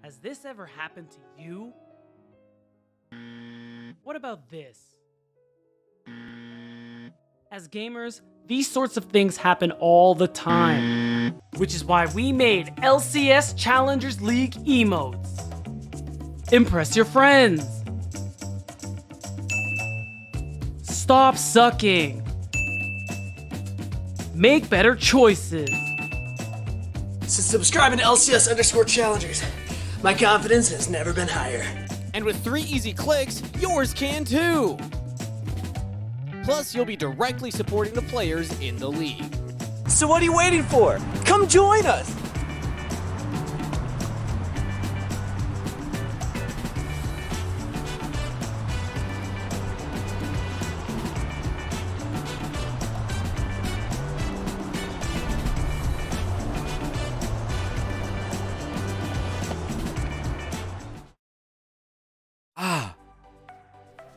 Has this ever happened to you? What about this? As gamers, these sorts of things happen all the time, which is why we made LCS Challengers League emotes. Impress your friends. Stop sucking. Make better choices. Since subscribing to LCS Challengers, my confidence has never been higher. And with 3 easy clicks, yours can too! Plus, you'll be directly supporting the players in the league. So what are you waiting for? Come join us!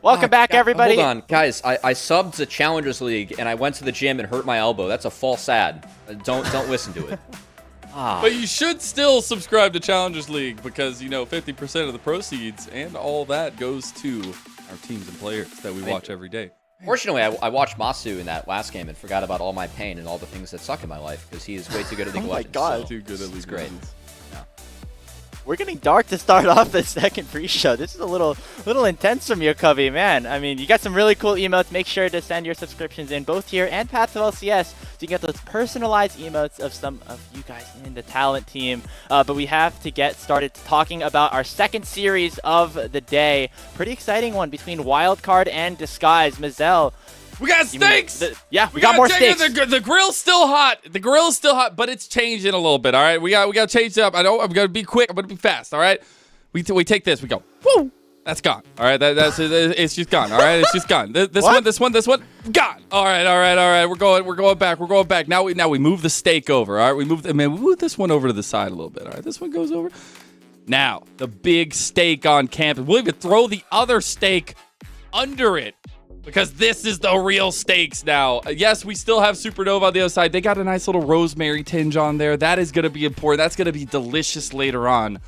Welcome back, everybody. Hold on, guys. I subbed to Challengers League and I went to the gym and hurt my elbow. That's a false ad. Don't listen to it. But you should still subscribe to Challengers League because, you know, 50% of the proceeds and all that goes to our teams and players that we watch every day. Fortunately, I watched Masu in that last game and forgot about all my pain and all the things that suck in my life because he is way too good at League of Legends. God. So Too good at League it's of great. Legends. We're getting dark to start off the second pre-show. This is a little intense from you, Covey, man. I mean, you got some really cool emotes. Make sure to send your subscriptions in both here and Paths of LCS so you can get those personalized emotes of some of you guys in the talent team. But we have to get started talking about our second series of the day. Pretty exciting one between Wildcard and Disguise. Mazel. We got steaks! We got more steaks. The grill's still hot. The grill is still hot, but it's changing a little bit, all right? We got to change it up. I know I'm going to be quick. I'm going to be fast, all right? We take this. We go, woo! That's gone. All right? It's just gone, all right? It's just gone. This one, gone. All right. We're going back. Now we move the steak over, all right? We move this one over to the side a little bit, all right? This one goes over. Now, the big steak on campus. We'll even throw the other steak under it. Because this is the real stakes now. Yes, we still have Supernova on the other side. They got a nice little rosemary tinge on there. That is going to be important. That's going to be delicious later on.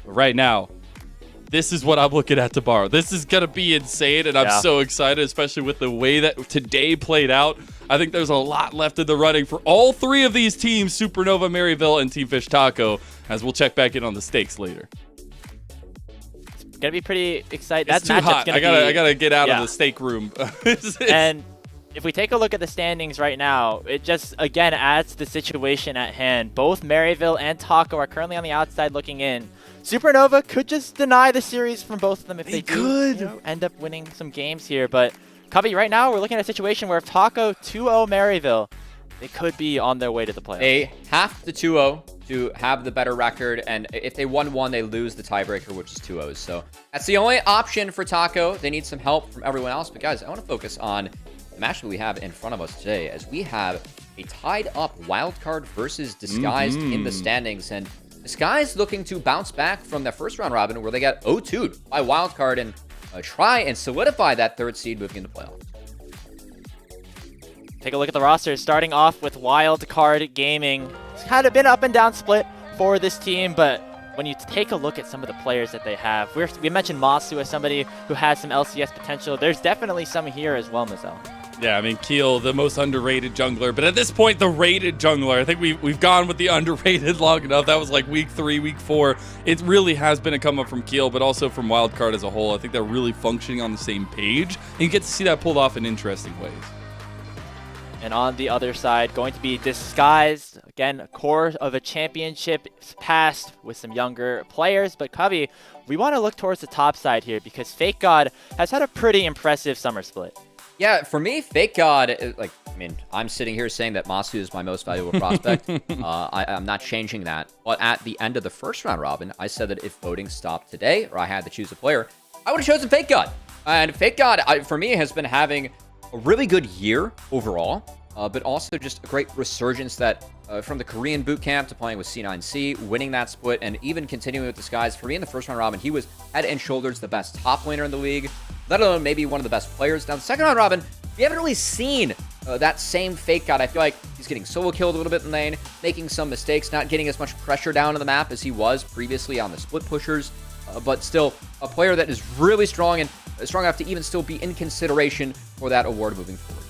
But right now, this is what I'm looking at tomorrow. This is going to be insane, and I'm so excited, especially with the way that today played out. I think there's a lot left in the running for all 3 of these teams, Supernova, Maryville, and Team Fish Taco, as we'll check back in on the stakes later. Gonna be pretty exciting. It's too hot. I gotta get out of the steak room. And if we take a look at the standings right now, it just again adds to the situation at hand. Both Maryville and Taco are currently on the outside looking in. Supernova could just deny the series from both of them if they do end up winning some games here. But Cubby, right now we're looking at a situation where if Taco 2-0 Maryville, they could be on their way to the playoffs. They have to 2-0 to have the better record, and if they 1-1, they lose the tiebreaker, which is 2-0s. So that's the only option for Taco. They need some help from everyone else. But guys, I want to focus on the match that we have in front of us today, as we have a tied-up Wildcard versus Disguise in the standings, and Disguise looking to bounce back from their first round robin, where they got 0-2'd by Wildcard and try and solidify that 3rd seed moving into playoffs. Take a look at the roster, starting off with Wildcard Gaming. It's kind of been up and down split for this team, but when you take a look at some of the players that they have, we mentioned Masu as somebody who has some LCS potential. There's definitely some here as well, Mazel. Yeah, I mean, Keel, the most underrated jungler, but at this point, the rated jungler. I think we've gone with the underrated long enough. That was like week 3, week 4. It really has been a come up from Keel, but also from Wildcard as a whole. I think they're really functioning on the same page, and you get to see that pulled off in interesting ways. And on the other side, going to be Disguised. Again, a core of a championship past with some younger players. But Cubby, we want to look towards the top side here because Fake God has had a pretty impressive summer split. Yeah, for me, Fake God, I'm sitting here saying that Masu is my most valuable prospect. I'm not changing that. But at the end of the first round robin, I said that if voting stopped today, or I had to choose a player, I would have chosen Fake God. And Fake God, for me, has been having a really good year overall, but also just a great resurgence that from the Korean boot camp to playing with C9C, winning that split, and even continuing with Disguise. For me, in the first round robin, he was head and shoulders the best top laner in the league, let alone maybe one of the best players. Now, the second round robin, we haven't really seen that same Fake God, I feel like he's getting solo killed a little bit in lane, making some mistakes, not getting as much pressure down on the map as he was previously on the split pushers, but still a player that is really strong and strong enough to even still be in consideration for that award moving forward.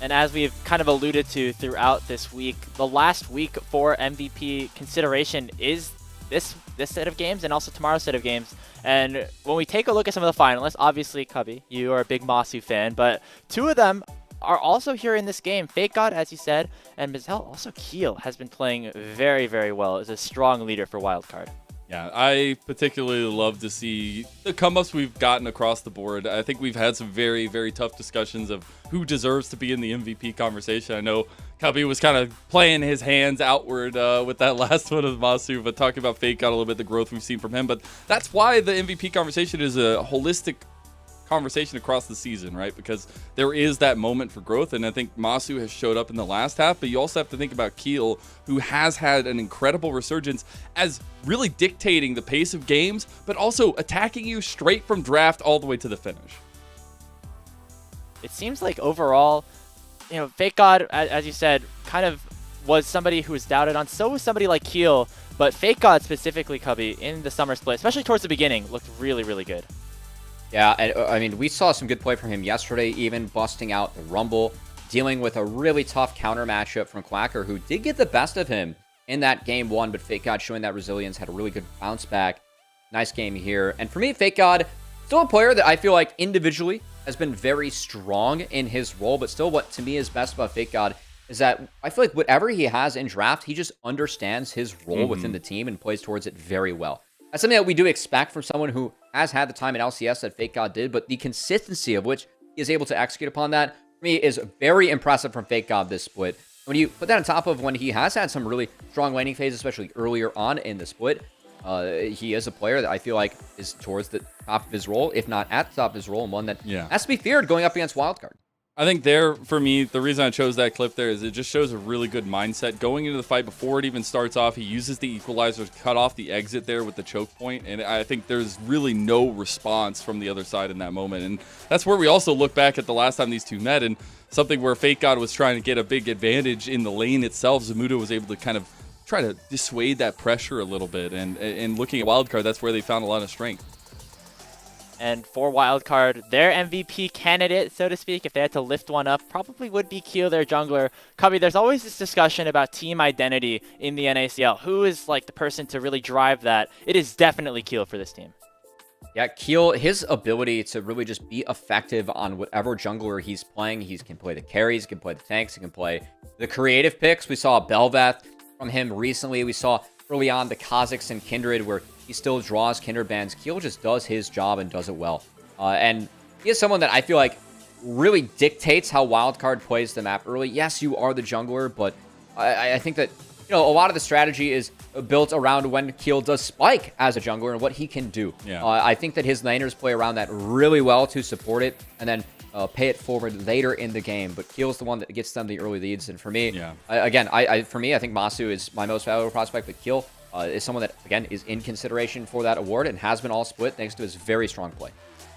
And as we've kind of alluded to throughout this week, the last week for MVP consideration is this set of games and also tomorrow's set of games. And when we take a look at some of the finalists, obviously, Cubby, you are a big Masu fan, but two of them are also here in this game. Fake God, as you said, and Mizel, also Keel, has been playing very, very well as a strong leader for Wildcard. Yeah, I particularly love to see the come-ups we've gotten across the board. I think we've had some very, very tough discussions of who deserves to be in the MVP conversation. I know Cubby was kind of playing his hands outward with that last one of Masu, but talking about Fake God a little bit, the growth we've seen from him. But that's why the MVP conversation is a holistic conversation across the season, right? Because there is that moment for growth, and I think Masu has showed up in the last half, but you also have to think about Keel, who has had an incredible resurgence as really dictating the pace of games, but also attacking you straight from draft all the way to the finish. It seems like overall, you know, Fake God, as you said, kind of was somebody who was doubted on. So was somebody like Keel, but Fake God specifically, Cubby, in the summer split, especially towards the beginning, looked really, really good. Yeah, and I mean, we saw some good play from him yesterday, even busting out the Rumble, dealing with a really tough counter matchup from Quacker, who did get the best of him in that game one, but Fake God showing that resilience, had a really good bounce back. Nice game here. And for me, Fake God, still a player that I feel like individually has been very strong in his role, but still what to me is best about Fake God is that I feel like whatever he has in draft, he just understands his role within the team and plays towards it very well. That's something that we do expect from someone who has had the time in LCS that Fake God did, but the consistency of which he is able to execute upon that, for me, is very impressive from Fake God this split. When you put that on top of when he has had some really strong laning phases, especially earlier on in the split, he is a player that I feel like is towards the top of his role, if not at the top of his role, and one that has to be feared going up against Wildcard. I think there, for me, the reason I chose that clip there is it just shows a really good mindset. Going into the fight before it even starts off, he uses the equalizer to cut off the exit there with the choke point, and I think there's really no response from the other side in that moment. And that's where we also look back at the last time these two met, and something where Fake God was trying to get a big advantage in the lane itself. Zamuda was able to kind of try to dissuade that pressure a little bit, and looking at Wildcard, that's where they found a lot of strength. And for Wildcard, their MVP candidate, so to speak, if they had to lift one up, probably would be Keel, their jungler. Cubby, there's always this discussion about team identity in the NACL. Who is like the person to really drive that? It is definitely Keel for this team. Yeah, Keel, his ability to really just be effective on whatever jungler he's playing. He can play the carries, he can play the tanks, he can play the creative picks. We saw Bel'Veth from him recently. We saw early on the Kha'Zix and Kindred, where he still draws Kindred bans. Keel just does his job and does it well. And he is someone that I feel like really dictates how Wildcard plays the map early. Yes, you are the jungler, but I think that, you know, a lot of the strategy is built around when Keel does spike as a jungler and what he can do. Yeah. I think that his laners play around that really well to support it and then pay it forward later in the game. But Keel's the one that gets them the early leads. And for me, for me, I think Masu is my most valuable prospect, but Keel is someone that, again, is in consideration for that award and has been all split thanks to his very strong play.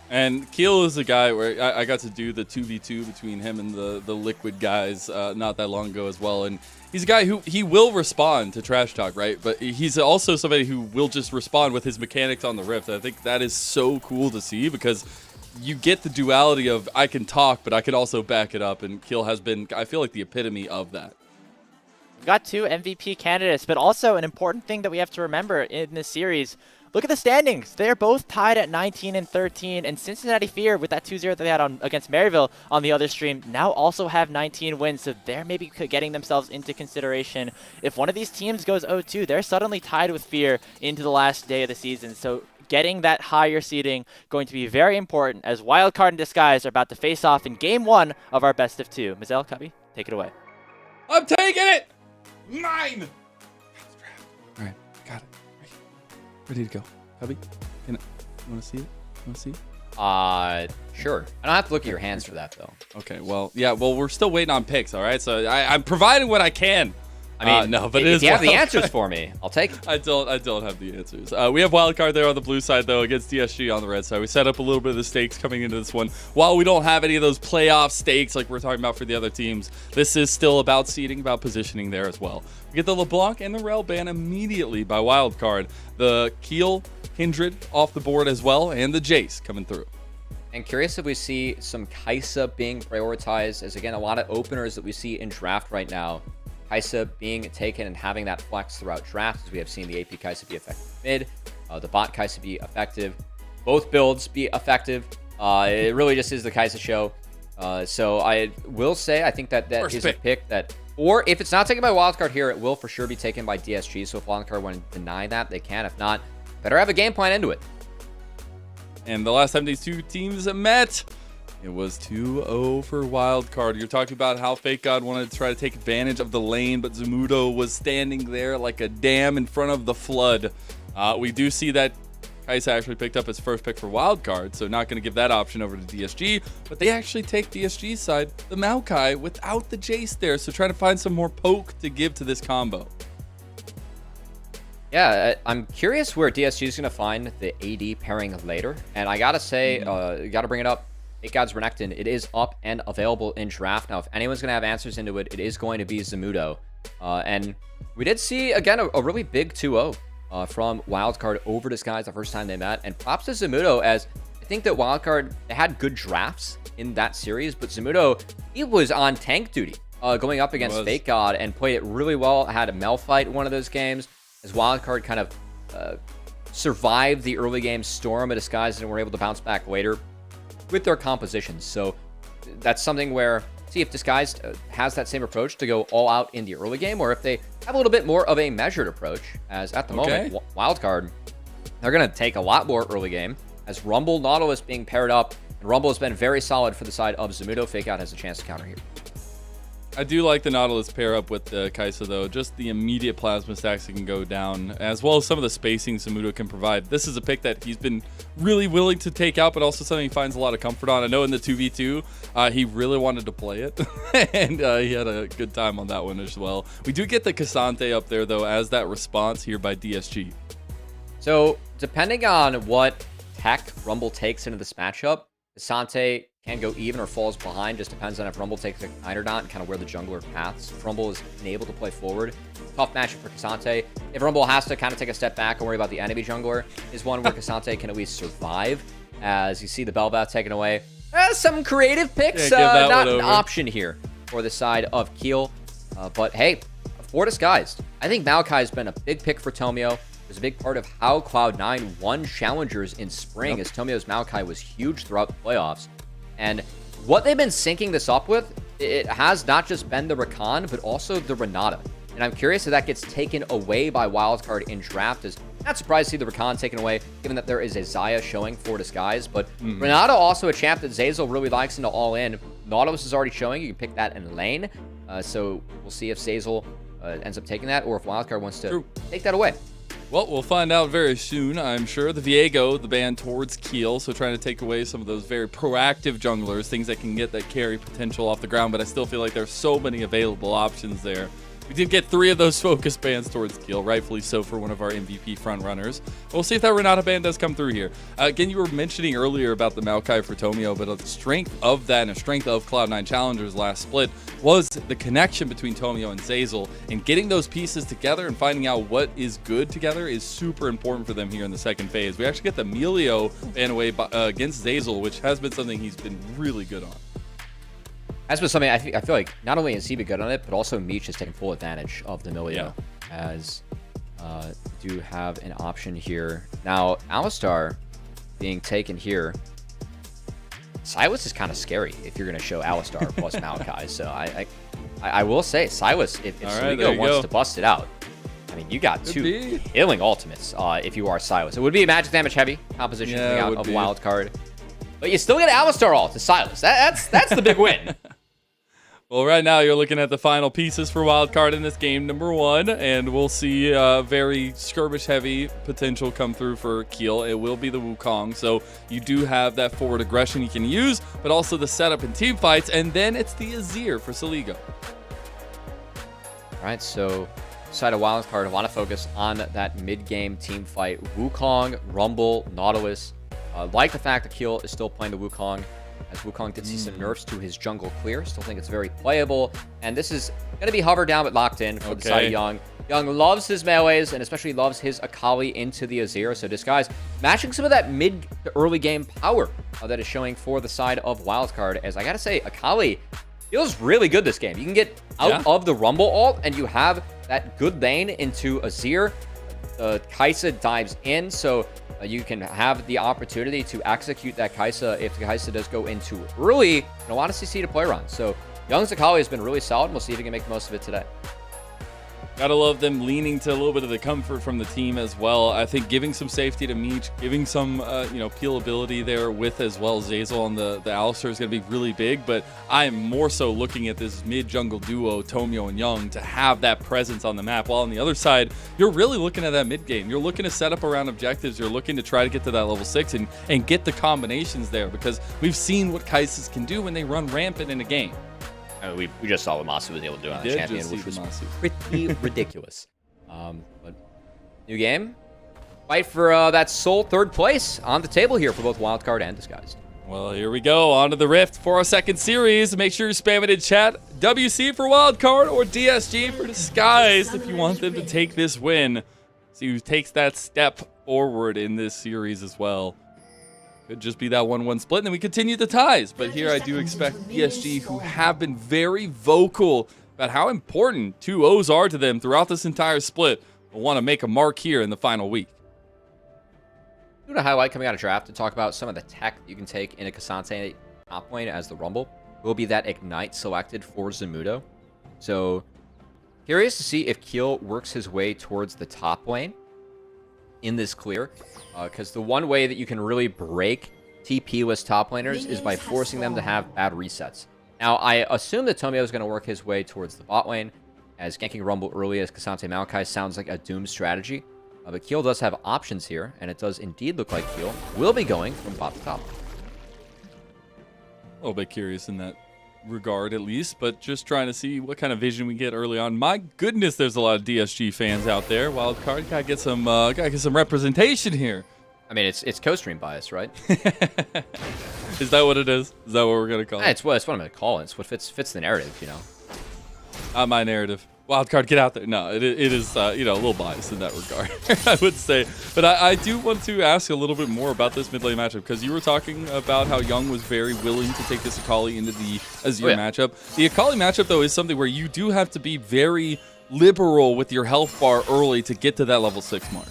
And Keel is a guy where I got to do the 2v2 between him and the Liquid guys not that long ago as well. And he's a guy who he will respond to trash talk, right? But he's also somebody who will just respond with his mechanics on the Rift. I think that is so cool to see because you get the duality of I can talk, but I can also back it up. And Keel has been, I feel like, the epitome of that. We've got two MVP candidates, but also an important thing that we have to remember in this series. Look at the standings. They're both tied at 19 and 13, and Cincinnati Fear, with that 2-0 that they had against Maryville on the other stream, now also have 19 wins, so they're maybe getting themselves into consideration. If one of these teams goes 0-2, they're suddenly tied with Fear into the last day of the season, so getting that higher seeding going to be very important as Wildcard and Disguise are about to face off in Game 1 of our best of 2. Mizel, Cubby, take it away. I'm taking it! Mine! All right, got it. Ready to go. Cubby, you want to see it? You want to see it? Sure. I don't have to look at your hands for that, though. Okay, well, yeah, well, we're still waiting on picks, all right? So I'm providing what I can. I mean, no, but if you have the wildcard. answers for me, I'll take it. I don't have the answers. We have Wildcard there on the blue side, though, against DSG on the red side. We set up a little bit of the stakes coming into this one. While we don't have any of those playoff stakes like we're talking about for the other teams, this is still about seeding, about positioning there as well. We get the LeBlanc and the Rel ban immediately by Wildcard. The Keel, Kindred off the board as well, and the Jace coming through. And curious if we see some Kaisa being prioritized, as again, a lot of openers that we see in draft right now. Kaisa being taken and having that flex throughout drafts, as we have seen the AP Kaisa be effective mid, the bot Kaisa be effective, both builds be effective. It really just is the Kaisa show. So I will say, I think that is a pick that, or if it's not taken by Wildcard here, it will for sure be taken by DSG. So if Wildcard want to deny that, they can. If not, better have a game plan into it. And the last time these two teams met, it was 2-0 for Wildcard. You're talking about how Fake God wanted to try to take advantage of the lane, but Zamudo was standing there like a dam in front of the flood. We do see that Kaisa actually picked up his first pick for Wildcard, so not going to give that option over to DSG, but they actually take DSG's side, the Maokai, without the Jace there, so trying to find some more poke to give to this combo. Yeah, I'm curious where DSG is going to find the AD pairing later, and I got to say, got to bring it up, Fake God's Renekton, it is up and available in draft. Now, if anyone's going to have answers into it, it is going to be Zamudo. And we did see, again, a really big 2-0 from Wildcard over Disguise the first time they met. And props to Zamudo, as I think that Wildcard had good drafts in that series, but Zamudo, he was on tank duty going up against Fake God and played it really well. Had a Malphite one of those games, as Wildcard kind of survived the early game storm of Disguise and were able to bounce back later with their compositions. So that's something where, see if Disguised has that same approach to go all out in the early game, or if they have a little bit more of a measured approach, as at the moment, Wildcard, they're going to take a lot more early game, as Rumble, Nautilus being paired up, and Rumble has been very solid for the side of Zamudo. Fake Out has a chance to counter here. I do like the Nautilus pair up with the Kaisa, though. Just the immediate plasma stacks that can go down, as well as some of the spacing Zamudo can provide. This is a pick that he's been really willing to take out, but also something he finds a lot of comfort on. I know in the 2v2, he really wanted to play it, and he had a good time on that one as well. We do get the Cassante up there, though, as that response here by DSG. So, depending on what tech Rumble takes into this matchup, Cassante can go even or falls behind. Just depends on if Rumble takes a Ignite or not, and kind of where the jungler paths. If Rumble is able to play forward, tough matchup for Cassante. If Rumble has to kind of take a step back and worry about the enemy jungler, is one where Cassante can at least survive. As you see the Bel'Veth taken away. Some creative picks, not an option here for the side of Keel. But hey, for Disguised, I think Maokai has been a big pick for Tomio. It was a big part of how Cloud9 won Challengers in spring, as Tomio's Maokai was huge throughout the playoffs. And what they've been syncing this up with, it has not just been the Rakan, but also the Renata. And I'm curious if that gets taken away by Wildcard in draft. Is not surprised to see the Rakan taken away, given that there is a Xayah showing for Disguise. But Renata also a champ that Zeyzal really likes into all-in. Nautilus is already showing. You can pick that in lane. So we'll see if Zeyzal ends up taking that, or if Wildcard wants to take that away. Well, we'll find out very soon, I'm sure. The Viego, the ban towards Keel, so trying to take away some of those very proactive junglers, things that can get that carry potential off the ground, but I still feel like there's so many available options there. We did get 3 of those focus bans towards Keel, rightfully so for one of our MVP frontrunners. We'll see if that Renata ban does come through here. Again, you were mentioning earlier about the Maokai for Tomio, but the strength of that and a strength of Cloud9 Challengers last split was the connection between Tomio and Zeyzal, and getting those pieces together and finding out what is good together is super important for them here in the second phase. We actually get the Melio ban away against Zeyzal, which has been something he's been really good on. That's been something I feel like not only has he been good on it, but also Meech has taken full advantage of the Melio, as do have an option here. Now, Alistar being taken here. Silas is kind of scary if you're going to show Alistar plus Maokai. So I will say, Silas, if Sligo wants to bust it out, I mean, you got 2 healing ultimates if you are Silas. It would be a magic damage heavy composition coming out of Wildcard. But you still get Alistar ult to Silas. That's the big win. Well, right now you're looking at the final pieces for Wildcard in this game, number 1, and we'll see very skirmish-heavy potential come through for Keel. It will be the Wukong, so you do have that forward aggression you can use, but also the setup in team fights, and then it's the Azir for Saligo. All right, so side of Wildcard, I want to focus on that mid-game team fight. Wukong, Rumble, Nautilus. Like the fact that Keel is still playing the Wukong, as Wukong did see some nerfs to his jungle clear. Still think it's very playable. And this is going to be hovered down but locked in for the side of Young. Young loves his melees and especially loves his Akali into the Azir. So Disguise matching some of that mid to early game power that is showing for the side of Wildcard. As I got to say, Akali feels really good this game. You can get out of the Rumble ult and you have that good lane into Azir. Kai'Sa dives in, so you can have the opportunity to execute that Kai'Sa if the Kai'Sa does go into early and a lot of CC to play around. So Young's Akali has been really solid. We'll see if he can make the most of it today. Gotta love them leaning to a little bit of the comfort from the team as well. I think giving some safety to Meech, giving some peel ability there with as well Zeyzal on the Alistar is gonna be really big. But I am more so looking at this mid jungle duo, Tomio and Young, to have that presence on the map. While on the other side, you're really looking at that mid game. You're looking to set up around objectives. You're looking to try to get to that level 6 and get the combinations there, because we've seen what Kai'Sas can do when they run rampant in a game. We just saw what Masu was able to do on the champion, which was pretty ridiculous. But new game. Fight for that sole third place on the table here for both Wildcard and Disguised. Well, here we go. On to the Rift for our second series. Make sure you spam it in chat. WC for Wildcard or DSG for Disguised if you want them to take this win. See who takes that step forward in this series as well. Could just be that 1-1 split, and then we continue the ties. But here I do expect DSG, who have been very vocal about how important 2-0s are to them throughout this entire split, will want to make a mark here in the final week. Doing a highlight coming out of draft to talk about some of the tech you can take in a Cassante top lane as the Rumble will be that Ignite selected for Zamudo. So curious to see if Keel works his way towards the top lane in this clear, because the one way that you can really break TP-less top laners is by forcing them to have bad resets. Now, I assume that Tomio is going to work his way towards the bot lane, as ganking Rumble early as Cassante Maokai sounds like a doomed strategy. But Keel does have options here, and it does indeed look like Keel will be going from bot to top. A little bit curious in that regard, at least, but just trying to see what kind of vision we get early on. My goodness, there's a lot of DSG fans out there. Wildcard, gotta get some representation here. I mean, it's co-stream bias, right? Is that what it is? Is that what we're gonna call it? It's what I'm gonna call it. It's what fits the narrative, you know. Not my narrative. Wildcard, get out there. No, it is a little biased in that regard, I would say. But I do want to ask a little bit more about this mid lane matchup, because you were talking about how Young was very willing to take this Akali into the Azir matchup. The Akali matchup, though, is something where you do have to be very liberal with your health bar early to get to that level 6 mark.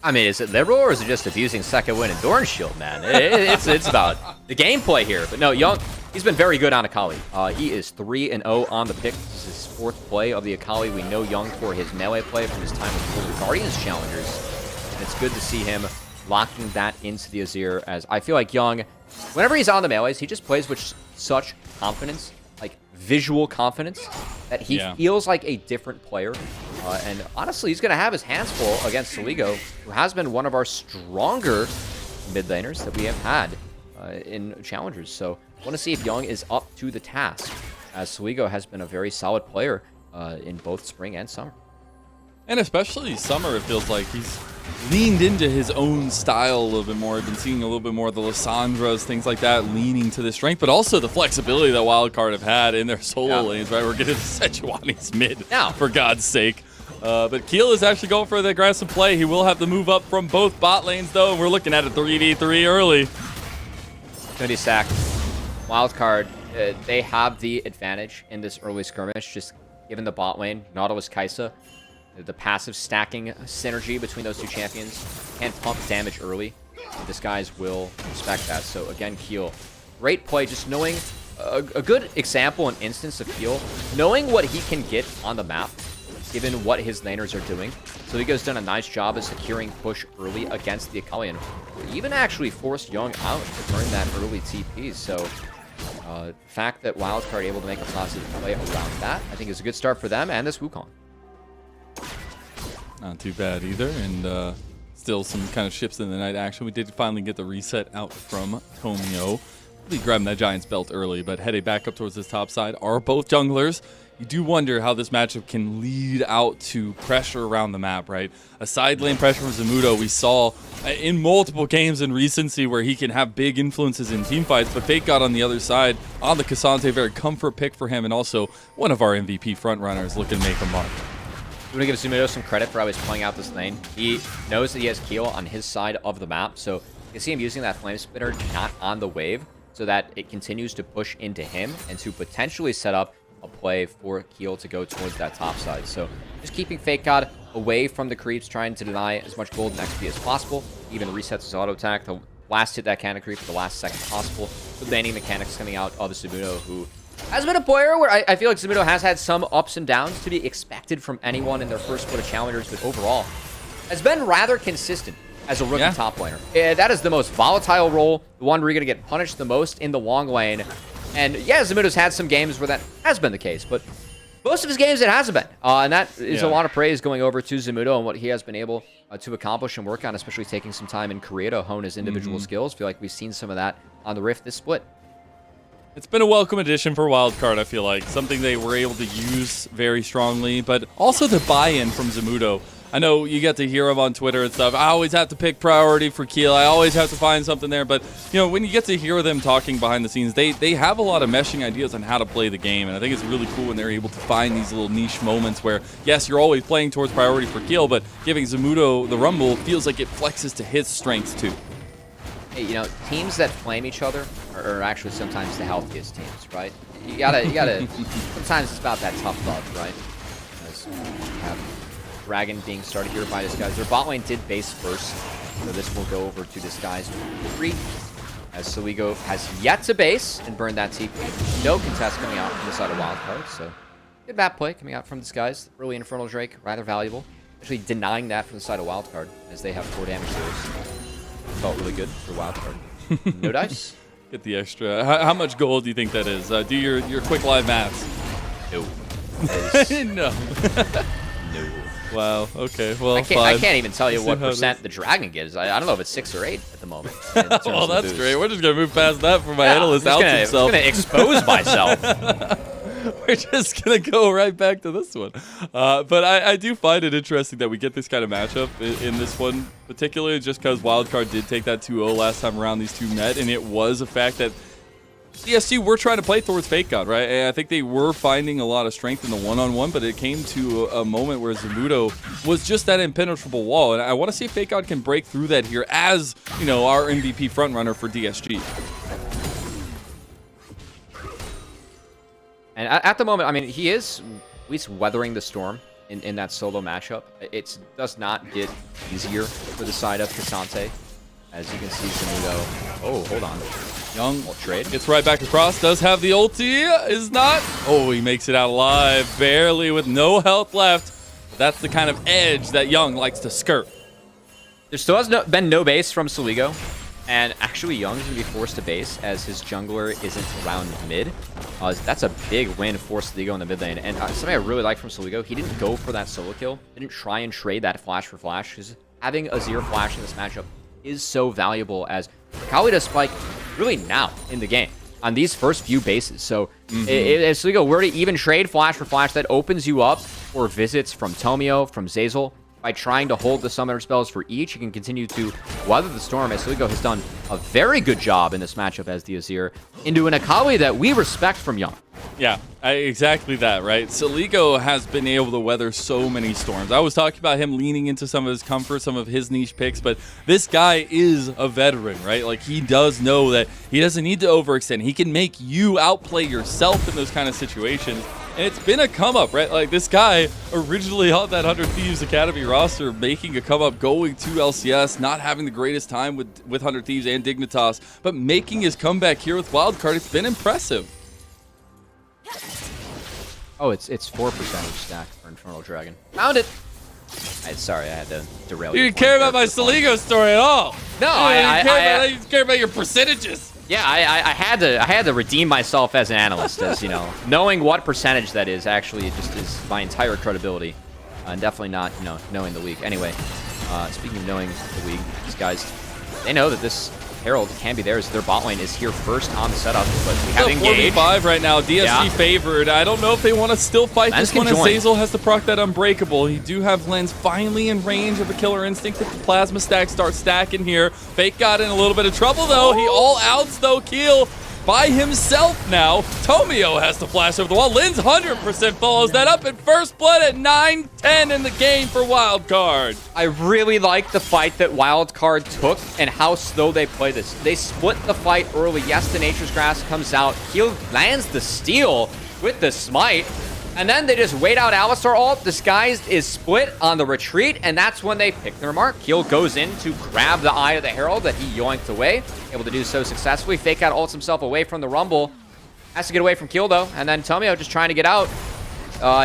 I mean, is it liberal or is it just abusing second win and Doran Shield, man? It's about the gameplay here. But no, Young, he's been very good on Akali. He is 3-0 on the pick. This is his 4th play of the Akali. We know Young for his melee play from his time with the Guardians Challengers. And it's good to see him locking that into the Azir, as I feel like Young, whenever he's on the melees, he just plays with such confidence, like visual confidence, that he feels like a different player. And honestly, he's going to have his hands full against Soligo, who has been one of our stronger mid laners that we have had in Challengers. So I want to see if Young is up to the task, as Soligo has been a very solid player in both spring and summer. And especially summer, it feels like he's leaned into his own style a little bit more. I've been seeing a little bit more of the Lissandras, things like that, leaning to the strength, but also the flexibility that Wildcard have had in their solo lanes, right? We're getting Sejuani's mid, for God's sake. But Keel is actually going for the aggressive play. He will have to move up from both bot lanes, though, and we're looking at a 3v3 early. 20 sack. Wildcard, they have the advantage in this early skirmish, just given the bot lane. Nautilus Kai'Sa, the passive stacking synergy between those two champions can pump damage early. And Disguise will respect that. So again, Keel, great play, just knowing a good example and instance of Keel, knowing what he can get on the map, given what his laners are doing. So Soligo's done a nice job of securing push early against the Akali, and even actually forced Young out to turn that early TP. So the fact that Wildcard able to make a positive play around that, I think is a good start for them and this Wukong. Not too bad either, and still some kind of ships in the night action. We did finally get the reset out from Tomio. Really grabbing that Giants belt early, but heading back up towards this top side are both junglers. You do wonder how this matchup can lead out to pressure around the map, right? A side lane pressure from Zamudo we saw in multiple games in recency where he can have big influences in team fights, but Fake God on the other side on the Cassante, very comfort pick for him, and also one of our MVP frontrunners looking to make a mark. I'm going to give Zamudo some credit for always playing out this lane. He knows that he has Keel on his side of the map, so you can see him using that Flame Spitter not on the wave so that it continues to push into him and to potentially set up a play for Keel to go towards that top side. So just keeping Fake God away from the creeps, trying to deny as much gold and XP as possible. Even resets his auto attack to last hit that cannon creep for the last second possible. The landing mechanics coming out of Zamudo, who has been a player where I feel like Zamudo has had some ups and downs to be expected from anyone in their first split of Challengers, but overall has been rather consistent as a rookie top laner. That is the most volatile role, the one where you're going to get punished the most in the long lane. And yeah, Zamudo's had some games where that has been the case, but most of his games it hasn't been. And that is a lot of praise going over to Zamudo and what he has been able to accomplish and work on, especially taking some time in Korea to hone his individual skills. I feel like we've seen some of that on the Rift this split. It's been a welcome addition for Wildcard, I feel like. Something they were able to use very strongly, but also the buy-in from Zamudo. I know you get to hear him on Twitter and stuff. I always have to pick priority for Keel. I always have to find something there. But, you know, when you get to hear them talking behind the scenes, they have a lot of meshing ideas on how to play the game. And I think it's really cool when they're able to find these little niche moments where, yes, you're always playing towards priority for Keel, but giving Zamudo the rumble feels like it flexes to his strengths too. Hey, you know, teams that flame each other are actually sometimes the healthiest teams, right? You gotta, sometimes it's about that tough love, right? Because you have Dragon being started here by Disguise. Their bot lane did base first, so this will go over to Disguise 3. As Soligo has yet to base and burn that TP. No contest coming out from the side of Wildcard, so good map play coming out from Disguise. Early Infernal Drake, rather valuable. Actually denying that from the side of Wildcard, as they have 4 damage dealers. Felt really good for Wildcard. No dice. Get the extra. How much gold do you think that is? Do your quick live maths. No. No. No. Wow. Okay. Well, I can't even tell you what percent the dragon gives. I don't know if it's 6 or 8 at the moment. Well, that's great. We're just gonna move past that for my analyst out himself. I'm gonna expose myself. We're just gonna go right back to this one. But I do find it interesting that we get this kind of matchup in this one, particularly just because Wildcard did take that 2-0 last time around these two met, and it was a fact that DSG were trying to play towards Fake God, right? And I think they were finding a lot of strength in the one-on-one, but it came to a moment where Zamudo was just that impenetrable wall. And I want to see if Fake God can break through that here as, you know, our MVP frontrunner for DSG. And at the moment, I mean, he is at least weathering the storm in that solo matchup. It does not get easier for the side of Cassante. As you can see, Zamudo. Oh, hold on. Young trade. Gets right back across. Does have the ulti. Is not. Oh, he makes it out alive. Barely with no health left. But that's the kind of edge that Young likes to skirt. There still has been no base from Soligo. And actually, Young's going to be forced to base as his jungler isn't around mid. That's a big win for Soligo in the mid lane. And something I really like from Soligo, he didn't go for that solo kill. Didn't try and trade that flash for flash. Because having a Azir flash in this matchup is so valuable, as Kali does spike really now in the game on these first few bases. So if Soligo were to even trade flash for flash, that opens you up for visits from Tomio, from Zeyzal. By trying to hold the summoner spells for each, you can continue to weather the storm, as Soligo has done a very good job in this matchup as the Azir into an Akali that we respect from Young. Yeah, exactly that, right? Soligo has been able to weather so many storms. I was talking about him leaning into some of his comfort, some of his niche picks, but this guy is a veteran, right? Like, he does know that he doesn't need to overextend. He can make you outplay yourself in those kind of situations. And it's been a come-up, right? Like, this guy originally on that 100 Thieves Academy roster, making a come-up, going to LCS, not having the greatest time with 100 Thieves and Dignitas, but making his comeback here with Wildcard. It's been impressive. Oh, it's 4% stack for Infernal Dragon. Found it! Sorry, I had to derail you. You didn't care about my Soligo story at all. No, I didn't care about your percentages. Yeah, I had to redeem myself as an analyst, as you know, knowing what percentage that is actually just is my entire credibility, and definitely not, you know, knowing the league. Anyway, speaking of knowing the league, these guys, they know that this Herald can be theirs. Their bot lane is here first on the setup, but we have engaged. 4v5 right now. DSG favored. I don't know if they want to still fight Lens this one, can as join. Zeyzal has to proc that Unbreakable. He do have Lens finally in range of a Killer Instinct if the Plasma Stack starts stacking here. Fake got in a little bit of trouble, though. He all outs, though. Keel by himself now. Tomio has to flash over the wall. Lin's 100% follows that up in first blood at 9-10 in the game for Wildcard. I really like the fight that Wildcard took and how slow they play this. They split the fight early. Yes, the Nature's Grass comes out. Keel lands the steal with the smite. And then they just wait out Alistar ult. Disguised is split on the retreat, and that's when they pick their mark. Keel goes in to grab the Eye of the Herald that he yoinked away. Able to do so successfully. Fake Out ults himself away from the Rumble. Has to get away from Keel, though. And then Tomio just trying to get out.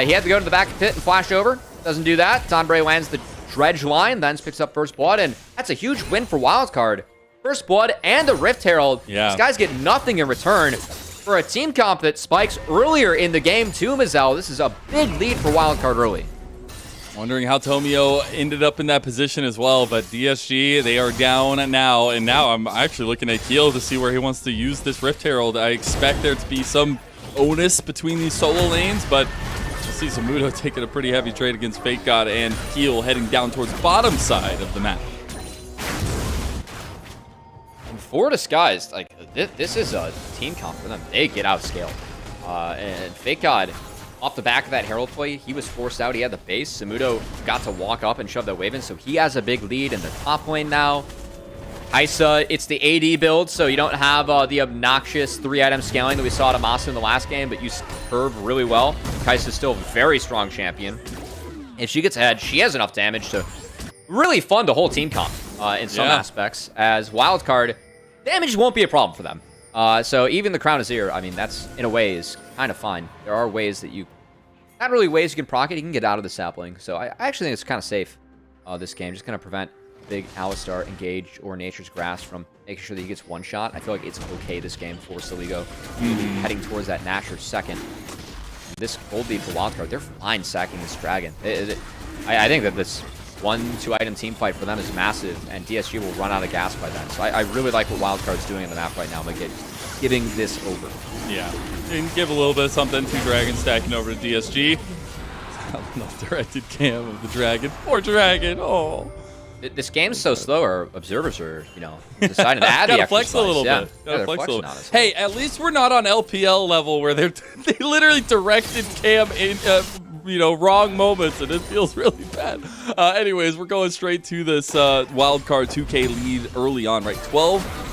He had to go to the back of the pit and flash over. Doesn't do that. Donbray lands the Dredge line, then picks up First Blood, and that's a huge win for Wildcard. First Blood and the Rift Herald. Yeah. These guys get nothing in return. For a team comp that spikes earlier in the game too, Mazel, this is a big lead for Wildcard early. Wondering how Tomio ended up in that position as well, but DSG, they are down now, and now I'm actually looking at Keel to see where he wants to use this Rift Herald. I expect there to be some onus between these solo lanes, but you'll see Zamudo taking a pretty heavy trade against Fake God and Keel heading down towards bottom side of the map. For Disguised, like this is a team comp for them. They get outscaled. And Fake God, off the back of that Herald play, he was forced out. He had the base. Zamudo got to walk up and shove that wave in, so he has a big lead in the top lane now. Kaisa, it's the AD build, so you don't have the obnoxious 3-item scaling that we saw at Amasu in the last game, but you curve really well. Kaisa's still a very strong champion. If she gets ahead, she has enough damage to really fund the whole team comp in some aspects. As Wildcard, damage won't be a problem for them. So even the Crown of Azir, I mean, that's in a way is kind of fine. There are ways that you, not really ways you can proc it, you can get out of the sapling. So I actually think it's kind of safe, this game. Just going to prevent big Alistar engage or Nature's Grass from making sure that he gets one shot. I feel like it's okay this game for Siligo. Heading towards that Nasher second. This gold lead for Wildcard, they're fine sacking this dragon. I think that this 1-2 item team fight for them is massive, and DSG will run out of gas by then. So I really like what Wildcard's doing in the map right now by giving this over. Yeah, and give a little bit of something to Dragon stacking over to DSG. I love directed cam of the dragon. Poor dragon. Oh. This game's so slow, our observers are, you know, deciding to add the Gotta extra flex a little spice. bit. Yeah, Gotta they're flex a flexing little. on us. Hey, at least we're not on LPL level where they literally directed cam in, wrong moments, and it feels really bad. Anyways, we're going straight to this Wildcard 2K lead early on, right? 12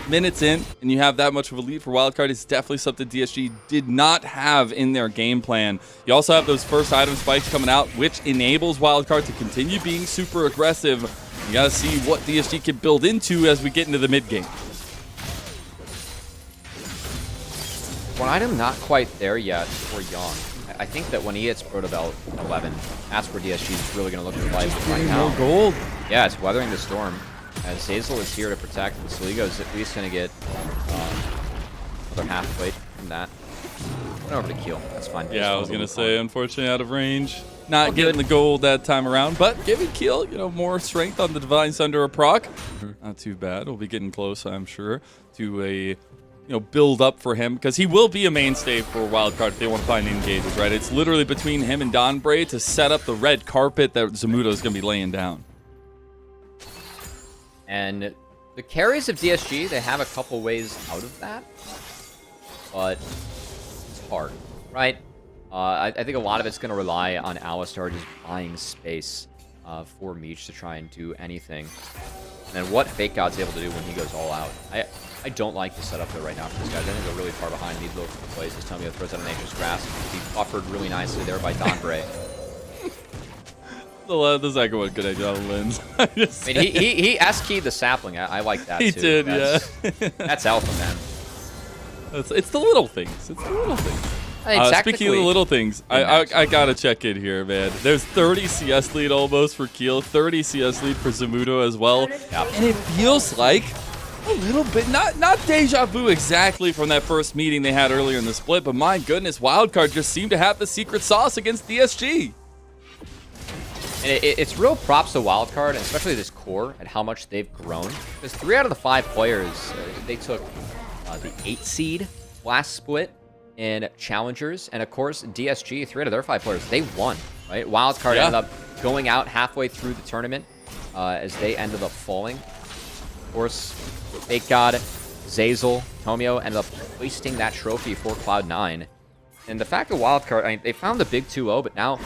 minutes in, and you have that much of a lead for Wildcard. It's definitely something DSG did not have in their game plan. You also have those first item spikes coming out, which enables Wildcard to continue being super aggressive. You gotta see what DSG can build into as we get into the mid game. One item not quite there yet for Young. I think that when he hits Proto Belt 11, that's where DSG is really going to look to play right now. Gold. Yeah, it's weathering the storm. As Zeyzal is here to protect, and Saligo is at least going to get another half plate from that. Went over to Keel. That's fine. Yeah, I was going to say, unfortunately, out of range. Not getting the gold that time around, but giving Keel, more strength on the Divine Sunder or proc. Not too bad. We'll be getting close, I'm sure, to a build up for him, because he will be a mainstay for Wildcard if they want to find engages, right? It's literally between him and Donbray to set up the red carpet that Zamudo is going to be laying down. And the carries of DSG, they have a couple ways out of that, but it's hard, right? I think a lot of it's going to rely on Alistar just buying space for Meech to try and do anything. And then what Fake God's able to do when he goes all out. I don't like the setup though right now for these guys. I think they're really far behind. Need to look for the plays. As Tomio throws out a Nature's Grass. He buffered really nicely there by Donbray. The second one could have got a lens. I mean, he S-keyed the sapling. I like that He too. did, yeah. That's alpha, man. It's the little things. It's the little things. Speaking of the little things, I gotta check in here, man. There's 30 CS lead almost for Keel, 30 CS lead for Zamudo as well. Yeah. And it feels like a little bit, not deja vu exactly from that first meeting they had earlier in the split, but my goodness, Wildcard just seemed to have the secret sauce against DSG. And it's real props to Wildcard, and especially this core, and how much they've grown. Because 3 out of the 5 players, they took the 8 seed last split in Challengers. And of course, DSG, 3 out of their 5 players, they won, right? Wildcard ended up going out halfway through the tournament as they ended up falling. Of course, Fake God, Zeyzal, Tomio ended up wasting that trophy for Cloud9. And the fact that Wildcard, I mean, they found the big 2-0, but now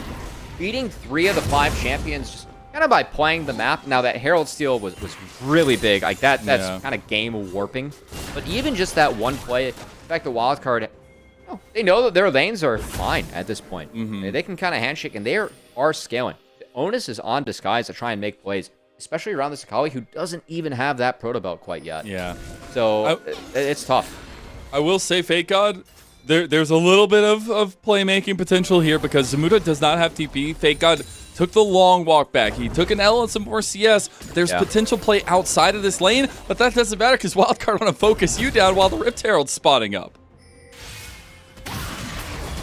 beating 3 of the 5 champions just kind of by playing the map. Now that Herald Steal was really big. Like that's kind of game warping. But even just that one play, the fact that Wildcard, they know that their lanes are fine at this point. They can kind of handshake, and they are scaling. The onus is on Disguise to try and make plays, especially around this Akali, who doesn't even have that proto belt quite yet. Yeah. So it's tough. I will say, Fake God, there's a little bit of playmaking potential here because Zamuda does not have TP. Fake God took the long walk back. He took an L and some more CS. There's potential play outside of this lane, but that doesn't matter because Wildcard want to focus you down while the Rift Herald's spotting up.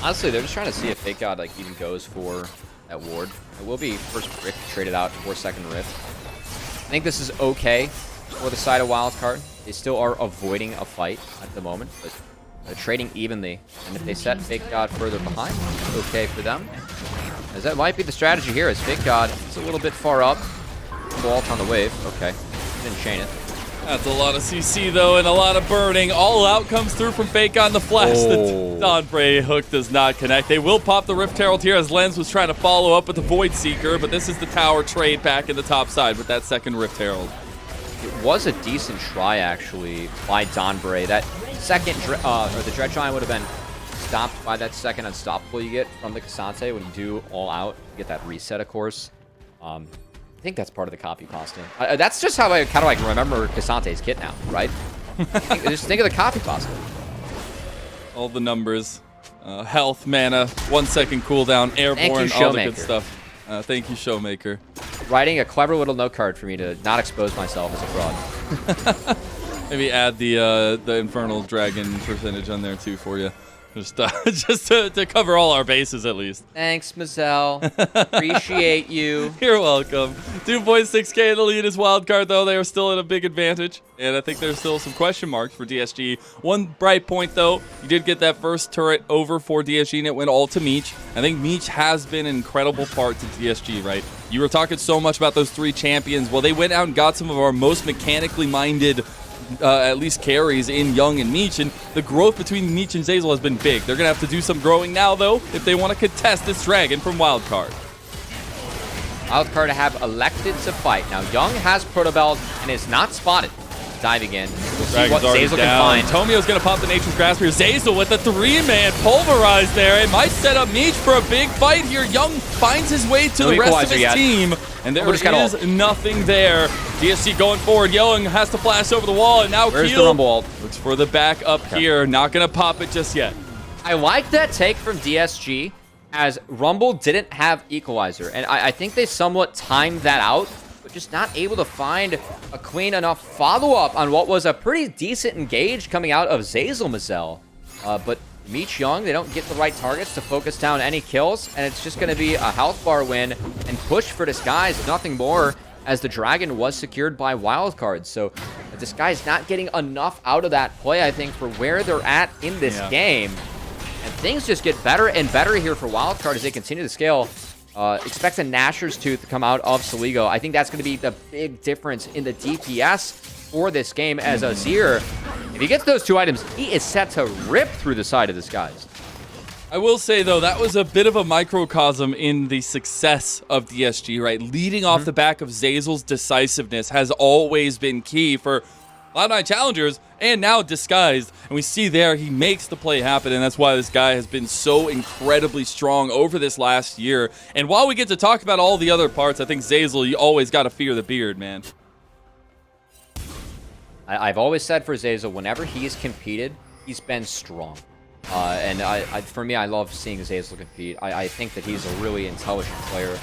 Honestly, they're just trying to see if Fake God like even goes for that ward. It will be first Rift traded out for second Rift. I think this is okay for the side of Wildcard. They still are avoiding a fight at the moment, but they're trading evenly. And if they set Fake God further behind, it's okay for them. As that might be the strategy here, as Fake God is a little bit far up. Vault on the wave. Okay. Didn't chain it. That's a lot of CC, though, and a lot of burning. All out comes through from Fake on the flash. The Dawnbray hook does not connect. They will pop the Rift Herald here as Lens was trying to follow up with the Void Seeker, but this is the tower trade back in the top side with that second Rift Herald. It was a decent try, actually, by Dawnbray. That second, or the Dread Giant would have been stopped by that second unstoppable you get from the Cassante when you do all out. You get that reset, of course. I think that's part of the copy pasta. That's just how I kind of like remember Cassante's kit now, right? Just think of the copy pasta. All the numbers, health, mana, 1 second cooldown, airborne, all the good stuff. Thank you, Showmaker. Writing a clever little note card for me to not expose myself as a fraud. Maybe add the Infernal Dragon percentage on there too for you. Just to cover all our bases at least. Thanks, Mazel. Appreciate you. You're welcome. 2.6k in the lead is Wildcard, though. They are still at a big advantage. And I think there's still some question marks for DSG. One bright point, though, you did get that first turret over for DSG, and it went all to Meech. I think Meech has been an incredible part to DSG, right? You were talking so much about those 3 champions. Well, they went out and got some of our most mechanically minded at least carries in Young and Meech, and the growth between Meech and Zeyzal has been big. They're going to have to do some growing now, though, if they want to contest this dragon from Wildcard. Wildcard have elected to fight. Now, Young has Proto Belt and is not spotted. Diving in. We'll see what Zeyzal can find. Tomio's going to pop the Nature's Grasp here. Zeyzal with the 3-man pulverized there. It might set up Meech for a big fight here. Young finds his way to the rest of his team. And there is nothing there. DSG going forward. Young has to flash over the wall. And now Where's Keel the Rumble ult? looks for the back up here. Not going to pop it just yet. I like that take from DSG as Rumble didn't have Equalizer. And I think they somewhat timed that out, but just not able to find a clean enough follow-up on what was a pretty decent engage coming out of Zeyzal Mazel. But Meech Young, they don't get the right targets to focus down any kills, and it's just going to be a health bar win and push for Disguise, nothing more, as the Dragon was secured by Wildcard. So Disguise not getting enough out of that play, I think, for where they're at in this game. And things just get better and better here for Wildcard as they continue to scale. Expect a Gnasher's Tooth to come out of Soligo. I think that's going to be the big difference in the DPS for this game, as Azir, if he gets those 2 items, he is set to rip through the side of Disguise. I will say, though, that was a bit of a microcosm in the success of DSG, right? Leading off the back of Zeyzal's decisiveness has always been key for Cloud9 Challengers and now Disguised. And we see there he makes the play happen, and that's why this guy has been so incredibly strong over this last year. And while we get to talk about all the other parts, I think Zeyzal, you always got to fear the beard, man. I've always said for Zeyzal, whenever he's competed, he's been strong. And for me, I love seeing Zeyzal compete. I think that he's a really intelligent player.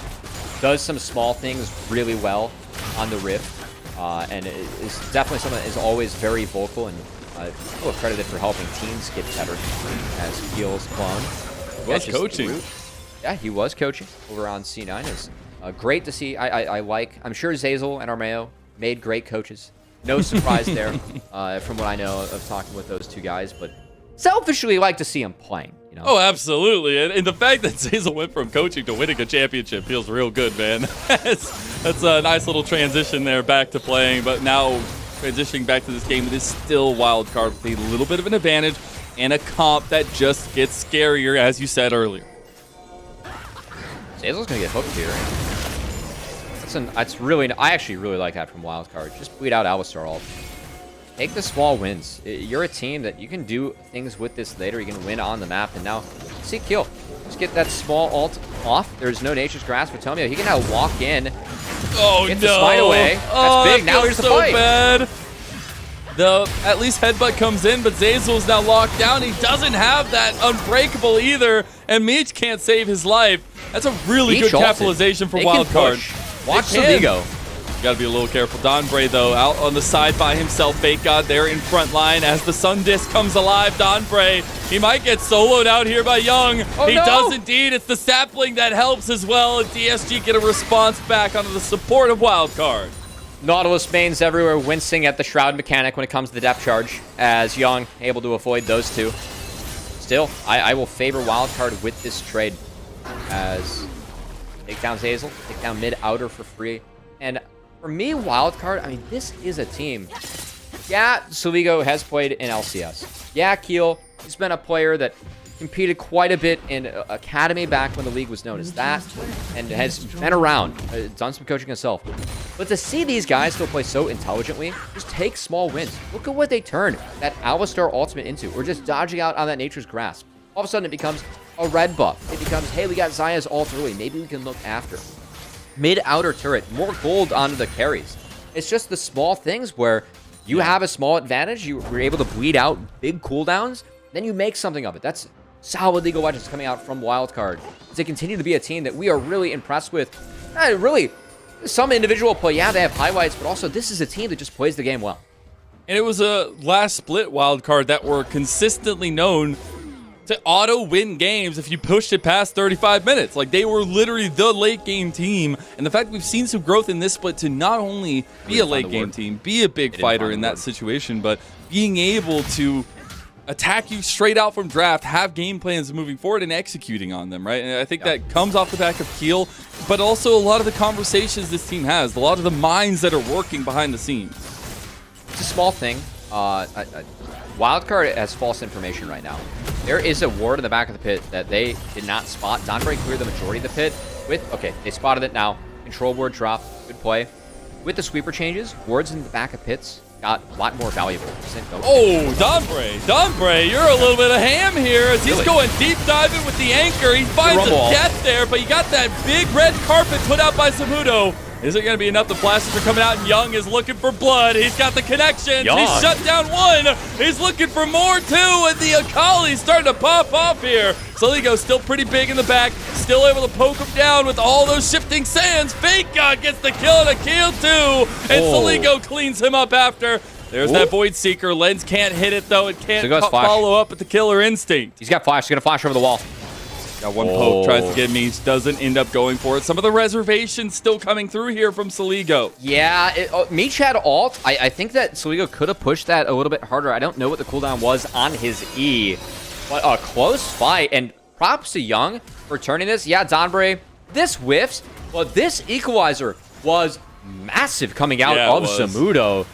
Does some small things really well on the Rift. And is definitely someone that is always very vocal and people are credited for helping teams get better as Keel's clone. He was coaching. Yeah, he was coaching over on C9 as Great to see. I'm sure Zazel and Armeo made great coaches. No surprise there from what I know of talking with those two guys. But selfishly, like to see them playing. You know? Oh, absolutely. And the fact that Zazel went from coaching to winning a championship feels real good, man. That's a nice little transition there back to playing. But now transitioning back to this game, it is still Wildcard with a little bit of an advantage and a comp that just gets scarier, as you said earlier. Zazel's going to get hooked here. That's really, I actually really like that from Wildcard. Just bleed out Alistar ult. Take the small wins. You're a team that you can do things with this later. You can win on the map, and now see kill. Just get that small ult off. There's no Nature's Grasp for Tomio. He can now walk in. Oh, get the smite away. That's big. Now here's the fight. Bad. At least headbutt comes in, but Zazel's now locked down. He doesn't have that unbreakable either, and Meech can't save his life. That's a really good capitalization for Wildcard. Watch Soligo. Got to be a little careful. Donbray, though, out on the side by himself. Fake God there in front line as the Sun Disc comes alive. Donbray, he might get soloed out here by Young. He does indeed. It's the sapling that helps as well. And DSG get a response back onto the support of Wildcard. Nautilus mains everywhere, wincing at the Shroud mechanic when it comes to the depth charge, as Young able to avoid those two. Still, I will favor Wildcard with this trade, as take down Zazel, take down mid-outer for free. And for me, Wildcard, I mean, this is a team. Yeah, Soligo has played in LCS. Yeah, Keel, he's been a player that competed quite a bit in Academy back when the league was known as that, and has been around, done some coaching himself. But to see these guys still play so intelligently, just take small wins. Look at what they turned that Alistar ultimate into, or just dodging out on that Nature's Grasp. All of a sudden, it becomes a red buff. It becomes, hey, we got Zaya's ult early. Maybe we can look after. Mid-outer turret, more gold onto the carries. It's just the small things where you have a small advantage. You're able to bleed out big cooldowns. Then you make something of it. That's solid League of Legends coming out from Wildcard. They continue to be a team that we are really impressed with. Really, some individual play, yeah, they have highlights, but also this is a team that just plays the game well. And it was a last split Wildcard that were consistently known to auto-win games if you pushed it past 35 minutes. Like, they were literally the late-game team. And the fact that we've seen some growth in this split to not only be a late-game team, be a big fighter in that situation, but being able to attack you straight out from draft, have game plans moving forward, and executing on them, right? And I think that comes off the back of Keel, but also a lot of the conversations this team has, a lot of the minds that are working behind the scenes. It's a small thing. Wildcard has false information right now. There is a ward in the back of the pit that they did not spot. Donbray cleared the majority of the pit with, okay, they spotted it now. Control ward drop, good play. With the sweeper changes, wards in the back of pits got a lot more valuable. Oh, Donbray, you're a little bit of ham here as he's going deep diving with the anchor. He finds a death there, but you got that big red carpet put out by Zamudo. Is it going to be enough? The blasters are coming out, and Young is looking for blood. He's got the connections. He's shut down one. He's looking for more, too, and the Akali's starting to pop off here. Soligo's still pretty big in the back, still able to poke him down with all those shifting sands. Fake God gets the kill and a kill, too, and Soligo cleans him up after. There's that Void Seeker. Lens can't hit it, though. It can't follow up with the Killer Instinct. He's got flash. He's going to flash over the wall. Got one poke, tries to get Meech, doesn't end up going for it. Some of the reservations still coming through here from Soligo. Yeah, Meech had ult. I think that Soligo could have pushed that a little bit harder. I don't know what the cooldown was on his E, but a close fight. And props to Young for turning this. Yeah, Donbray, this whiffs, but this equalizer was massive coming out of Zamudo.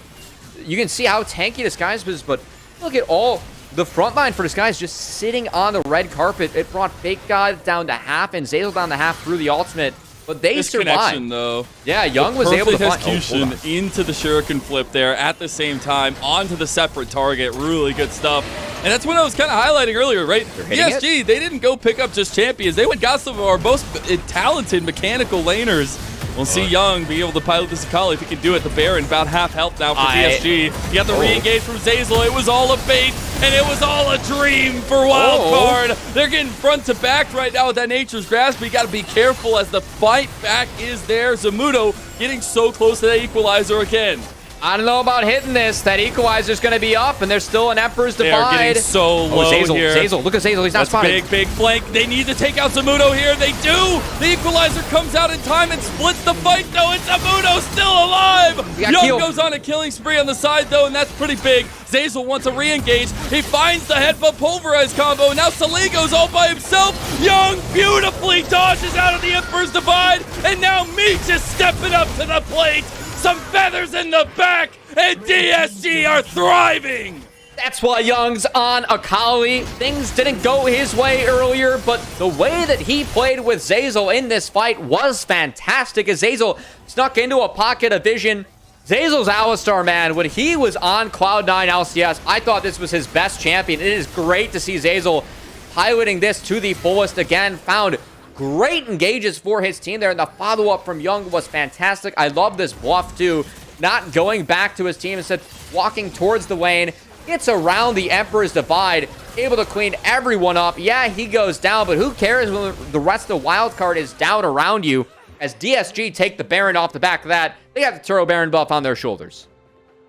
You can see how tanky this guy's is, but look at all the front line for this guy is just sitting on the red carpet. It brought Fake God down to half and Zazel down to half through the ultimate, but they survived. Though. Yeah, Young was able to find execution into the Shuriken flip there at the same time onto the separate target. Really good stuff. And that's what I was kind of highlighting earlier, right? DSG, they didn't go pick up just champions. They went got some of our most talented mechanical laners. We'll see Young be able to pilot this Akali if he can do it. The Baron about half health now for DSG. You got the re-engage from Zazel. It was all a fake, and it was all a dream for Wildcard. They're getting front to back right now with that Nature's Grasp, but you got to be careful as the fight back is there. Zamudo getting so close to that equalizer again. I don't know about hitting this. That equalizer's going to be up, and there's still an Emperor's They Divide. are getting so low Zazel, here. Zazel, look at Zazel. He's not That's spotted. big flank. They need to take out Zamudo here. They do. The equalizer comes out in time and splits the fight, though. And Zamudo still alive. got Young killed. goes on a killing spree on the side, though, and that's pretty big. Zazel wants to re-engage. He finds the headbutt pulverize combo. And now Saligo's all by himself. Young beautifully dodges out of the Emperor's Divide. And now Meech is stepping up to the plate. Some feathers in the back, and DSG are thriving. That's why Young's on Akali. Things didn't go his way earlier, but the way that he played with Zazel in this fight was fantastic as Zazel snuck into a pocket of vision. Zazel's Alistar, man, when he was on Cloud9 LCS, I thought this was his best champion. It is great to see Zazel piloting this to the fullest again. Found great engages for his team there, and the follow-up from Young was fantastic. I love this bluff, too. Not going back to his team, instead walking towards the lane. Gets around the Emperor's Divide, able to clean everyone up. Yeah, he goes down, but who cares when the rest of the Wildcard is down around you? As DSG take the Baron off the back of that, they got the Turbo Baron buff on their shoulders.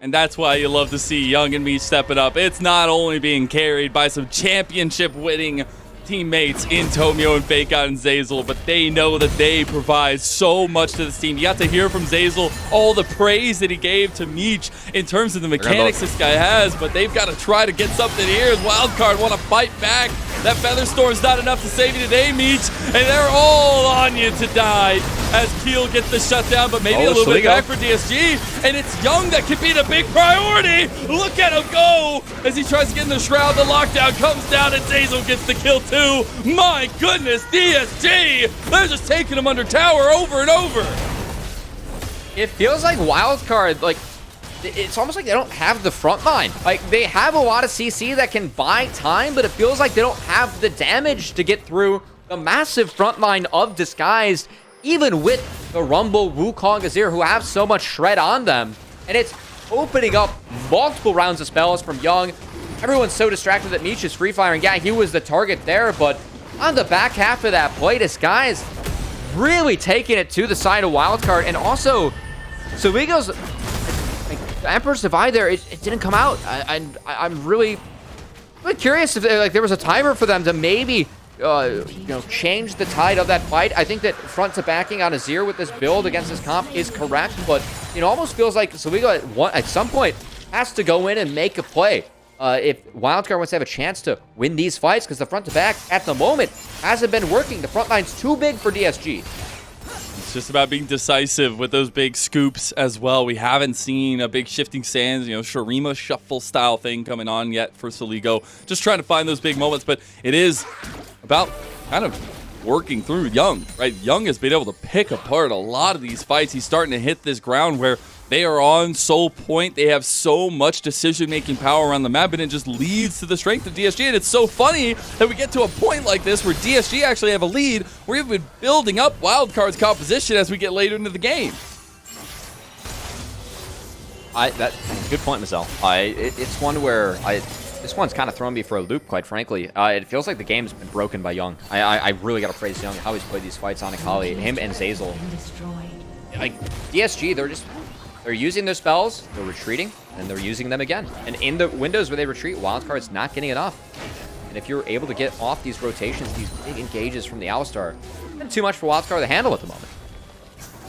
And that's why you love to see Young and me stepping up. It's not only being carried by some championship-winning teammates in Tomio and FakeOut and Zazel, but they know that they provide so much to this team. You got to hear from Zazel all the praise that he gave to Meech in terms of the mechanics this guy has, but they've got to try to get something here as Wildcard want to fight back. That Featherstorm's not enough to save you today, Meech, and they're all on you to die as Keel gets the shutdown, but maybe a little bit back for DSG, and it's Young that could be the big priority. Look at him go as he tries to get in the shroud. The lockdown comes down, and Zazel gets the kill too. My goodness, DSG! They're just taking him under tower over and over. It feels like Wildcard, like, it's almost like they don't have the front line. Like, they have a lot of CC that can buy time, but it feels like they don't have the damage to get through the massive front line of Disguised, even with the Rumble, Wukong, Azir, who have so much shred on them. And it's opening up multiple rounds of spells from Young. Everyone's so distracted that Meech is free firing. Yeah, he was the target there, but on the back half of that play, Disguised really taking it to the side of Wildcard. And also, Saligo's the Emperor's Divide there, it didn't come out. I'm really curious if there was a timer for them to maybe change the tide of that fight. I think that front to backing on Azir with this build against this comp is correct, but it almost feels like Saligo at some point has to go in and make a play if Wildcard wants to have a chance to win these fights, because the front to back at the moment hasn't been working. The front line's too big for DSG. It's just about being decisive with those big scoops as well. We haven't seen a big shifting sands, Shurima shuffle style thing coming on yet for Saligo. Just trying to find those big moments, but it is about kind of working through Young, right? Young has been able to pick apart a lot of these fights. He's starting to hit this ground where they are on soul point. They have so much decision-making power around the map, and it just leads to the strength of DSG. And it's so funny that we get to a point like this where DSG actually have a lead. We've been building up Wildcard's composition as we get later into the game. Good point, Mazel. It's one where this one's kind of thrown me for a loop, quite frankly. It feels like the game's been broken by Young. I really got to praise Young, how he's played these fights on Akali. Him and Zazel. Like, DSG, they're using their spells, they're retreating, and they're using them again. And in the windows where they retreat, Wildcard's not getting enough. And if you're able to get off these rotations, these big engages from the Alistar, it's too much for Wildcard to handle at the moment.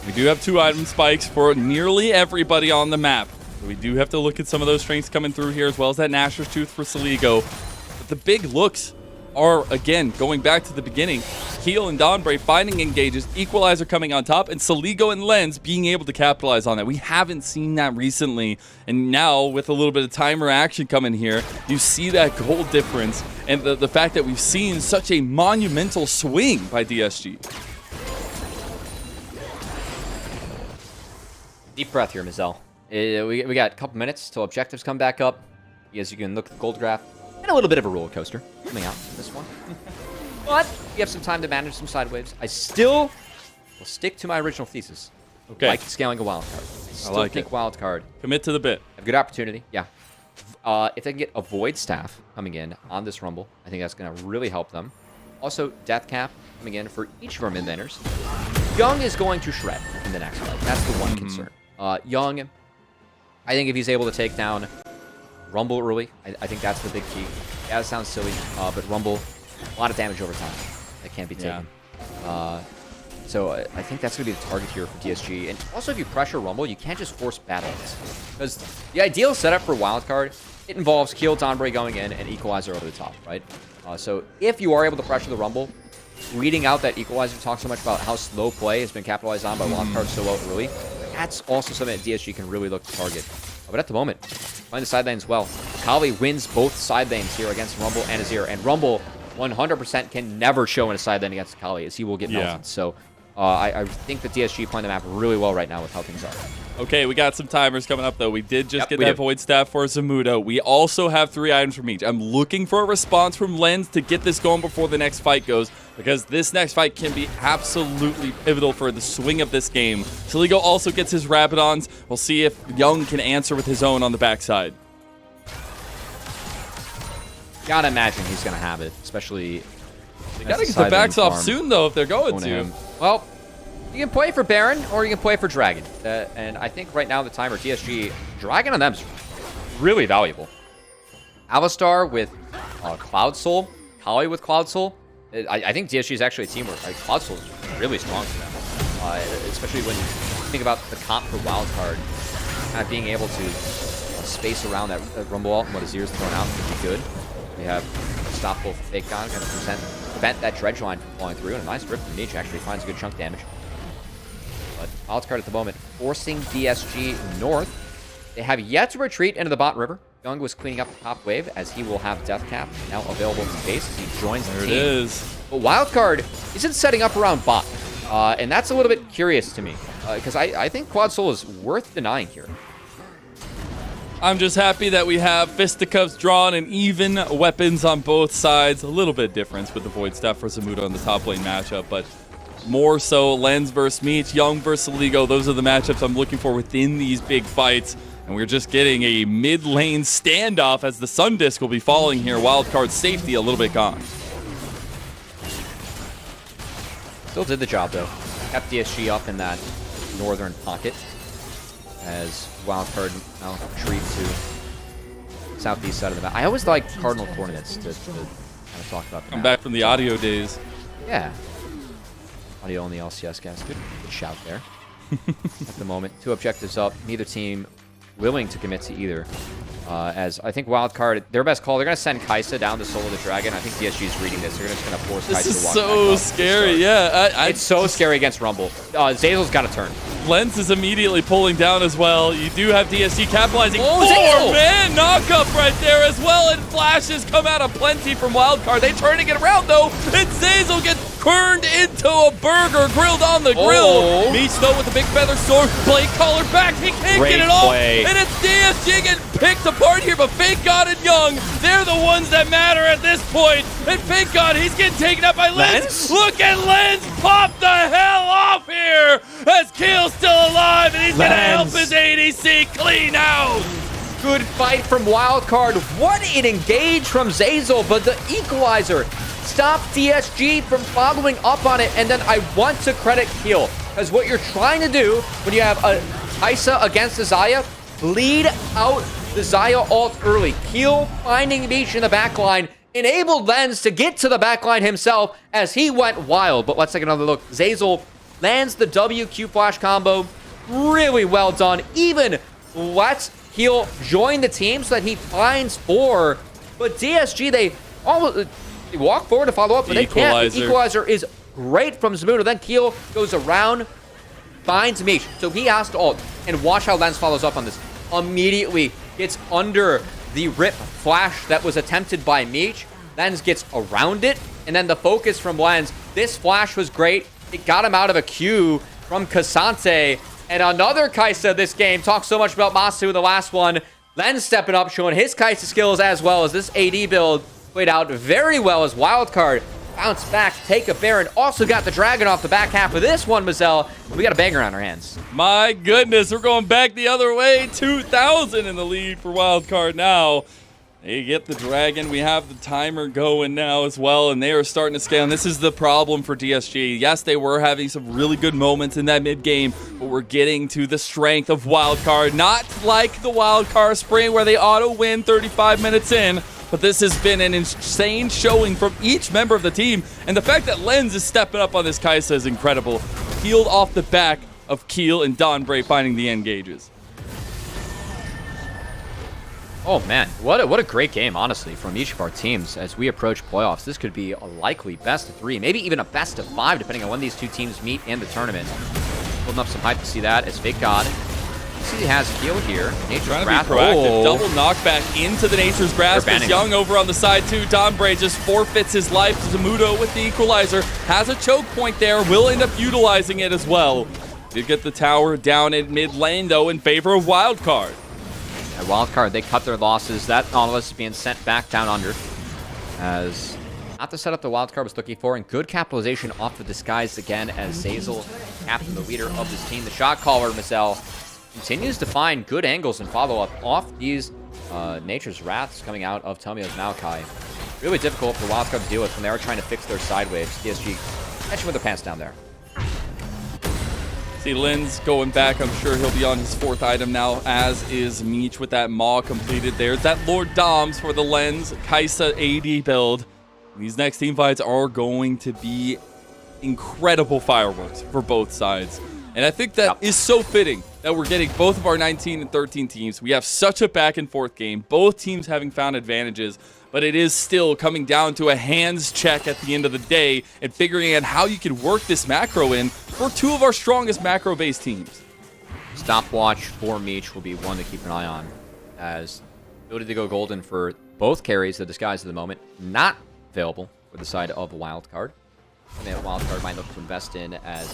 We do have 2 item spikes for nearly everybody on the map. So we do have to look at some of those strengths coming through here, as well as that Nashor's Tooth for Saligo. But the big looks are, again, going back to the beginning, Keel and Dawnbray finding engages, Equalizer coming on top, and Saligo and Lens being able to capitalize on that. We haven't seen that recently, and now with a little bit of timer action coming here, you see that gold difference, and the fact that we've seen such a monumental swing by DSG. Deep breath here, Mazel. We got a couple minutes till objectives come back up. As you can look at the gold graph, and a little bit of a roller coaster coming out in this one. But you have some time to manage some sideways. I still will stick to my original thesis. Okay. Like scaling a Wildcard. I still think Wildcard. Commit to the bit. Have a good opportunity. Yeah. If they can get a Void Staff coming in on this Rumble, I think that's going to really help them. Also, Death Cap coming in for each of our mid laners. Young is going to shred in the next fight. That's the one concern. Young, I think if he's able to take down Rumble early, I think that's the big key. Yeah, it sounds silly, but Rumble, a lot of damage over time that can't be taken. So I think that's going to be the target here for DSG. And also, if you pressure Rumble, you can't just force battles. Because the ideal setup for Wildcard, it involves Keel, Donbray going in, and Equalizer over the top, right? So if you are able to pressure the Rumble, reading out that Equalizer talks so much about how slow play has been capitalized on by Wildcard so well early, that's also something that DSG can really look to target. But at the moment, playing the side lanes well. Kali wins both side lanes here against Rumble and Azir. And Rumble 100% can never show in a side lane against Kali, as he will get melted. So I think the DSG playing the map really well right now with how things are. Okay, we got some timers coming up, though. We did just get that Void Staff for Zamudo. We also have 3 items from each. I'm looking for a response from Lens to get this going before the next fight goes, because this next fight can be absolutely pivotal for the swing of this game. Siligo also gets his Rabadons. We'll see if Young can answer with his own on the backside. Gotta imagine he's gonna have it, especially... They gotta get the backs off soon, though, if they're going to. Well, you can play for Baron or you can play for Dragon. And I think right now the timer, DSG, Dragon on them is really valuable. Alistar with Cloud Soul, Kali with Cloud Soul. I think DSG is actually a team where Cloud Soul is really strong for them. Especially when you think about the comp for Wildcard, kind of being able to space around that Rumble ult and what Azir's thrown out would be good. We have Unstoppable Fake God, going to prevent that Dredge line from falling through, and a nice rip from Nietzsche actually finds a good chunk damage. But Wildcard at the moment forcing DSG north. They have yet to retreat into the bot river. Young was cleaning up the top wave, as he will have Death Cap now available in base as he joins the team. There it is. But Wildcard isn't setting up around bot, and that's a little bit curious to me, because I think Quad Soul is worth denying here. I'm just happy that we have fisticuffs drawn and even weapons on both sides. A little bit difference with the Void Staff for Zamudo in the top lane matchup, but more so Lens versus Meech, Young versus Ligo. Those are the matchups I'm looking for within these big fights. And we're just getting a mid-lane standoff as the Sun Disc will be falling here. Wildcard safety a little bit gone. Still did the job, though. Kept DSG up in that northern pocket as Wildcard now retreat to southeast side of the map. I always like Cardinal coordinates to kind of talk about. I'm back from the audio days. Yeah. Audio on the LCS, guys. Good shout there. At the moment, 2 objectives up. Neither team willing to commit to either. As I think Wildcard, their best call, they're going to send Kai'Sa down to solo the Dragon. I think DSG is reading this. They're just going to force Kai'Sa to walk This is back so up scary, yeah. It's so scary against Rumble. Zazel's got to turn. Lens is immediately pulling down as well. You do have DSG capitalizing. Oh, man, knockup right there as well. And flashes come out of plenty from Wildcard. They turning it around, though. And Zazel gets turned into a burger grilled on the grill. Meech, though, with the big feather sword. Blade Caller back. He can't get it off. And it's DSG getting picked apart here. But Fake God and Young, they're the ones that matter at this point. And Fake God, he's getting taken up by Lens. Look at Lens pop the hell off here. As Keel's still alive, and he's going to help his ADC clean out. Good fight from Wildcard. What an engage from Zazel, but the equalizer stopped DSG from following up on it. And then I want to credit Keel, because what you're trying to do when you have a Kai'Sa against the Xayah, bleed out the Xayah ult early. Keel finding Meech in the backline enabled Lens to get to the backline himself as he went wild. But let's take another look. Zazel lands the WQ flash combo. Really well done. Even lets Keel join the team so that he finds 4. But DSG, they walk forward to follow up, but they can't. The equalizer is great from Zamudo. Then Keel goes around, finds Meech. So he has to ult. And watch how Lens follows up on this. Immediately gets under the rip flash that was attempted by Meech. Lens gets around it. And then the focus from Lens. This flash was great. It got him out of a Q from Cassante. And another Kai'Sa this game. Talked so much about Masu in the last one. Lens stepping up, showing his Kai'Sa skills as well as this AD build played out very well as Wildcard bounced back, take a Baron. Also got the Dragon off the back half of this one, Mazel. We got a banger on our hands. My goodness, we're going back the other way. 2,000 in the lead for Wildcard now. They get the dragon. We have the timer going now as well, and they are starting to scale. And this is the problem for DSG. Yes, they were having some really good moments in that mid game, but we're getting to the strength of Wildcard. Not like the Wildcard Spring where they auto-win 35 minutes in, but this has been an insane showing from each member of the team. And the fact that Lens is stepping up on this Kaisa is incredible. Healed off the back of Keel and Donbray finding the engages. Oh man, what a great game, honestly, from each of our teams as we approach playoffs. This could be a likely best of 3, maybe even a best of 5, depending on when these two teams meet in the tournament. Building up some hype to see that as Fake God. See, he has Keel here. Nature's Trying to Wrath. be proactive. Double knockback into the Nature's Grasp. It's Young over on the side too. Donbray just forfeits his life. Zamudo with the equalizer. Has a choke point there. Will end up utilizing it as well. Did get the tower down in mid lane though in favor of Wildcard. At Wildcard, they cut their losses. That Nautilus is being sent back down under. As not the setup the Wildcard was looking for, and good capitalization off the disguise again as Zazel, captain, the leader of this team. The shot caller, Mizel, continues to find good angles and follow-up off these Nature's Wraths coming out of Tomio's Maokai. Really difficult for Wildcard to deal with when they are trying to fix their side waves. DSG catching with their pants down there. See Linz going back. I'm sure he'll be on his 4th item now, as is Meech with that Maw completed there. That Lord Doms for the Lens Kaisa AD build. These next team fights are going to be incredible fireworks for both sides. And I think that is so fitting that we're getting both of our 19 and 13 teams. We have such a back and forth game, both teams having found advantages, but it is still coming down to a hands check at the end of the day and figuring out how you can work this macro in for two of our strongest macro-based teams. Stopwatch for Meech will be one to keep an eye on, as ability to go golden for both carries, the disguise at the moment, not available for the side of Wildcard. And that Wildcard might look to invest in as...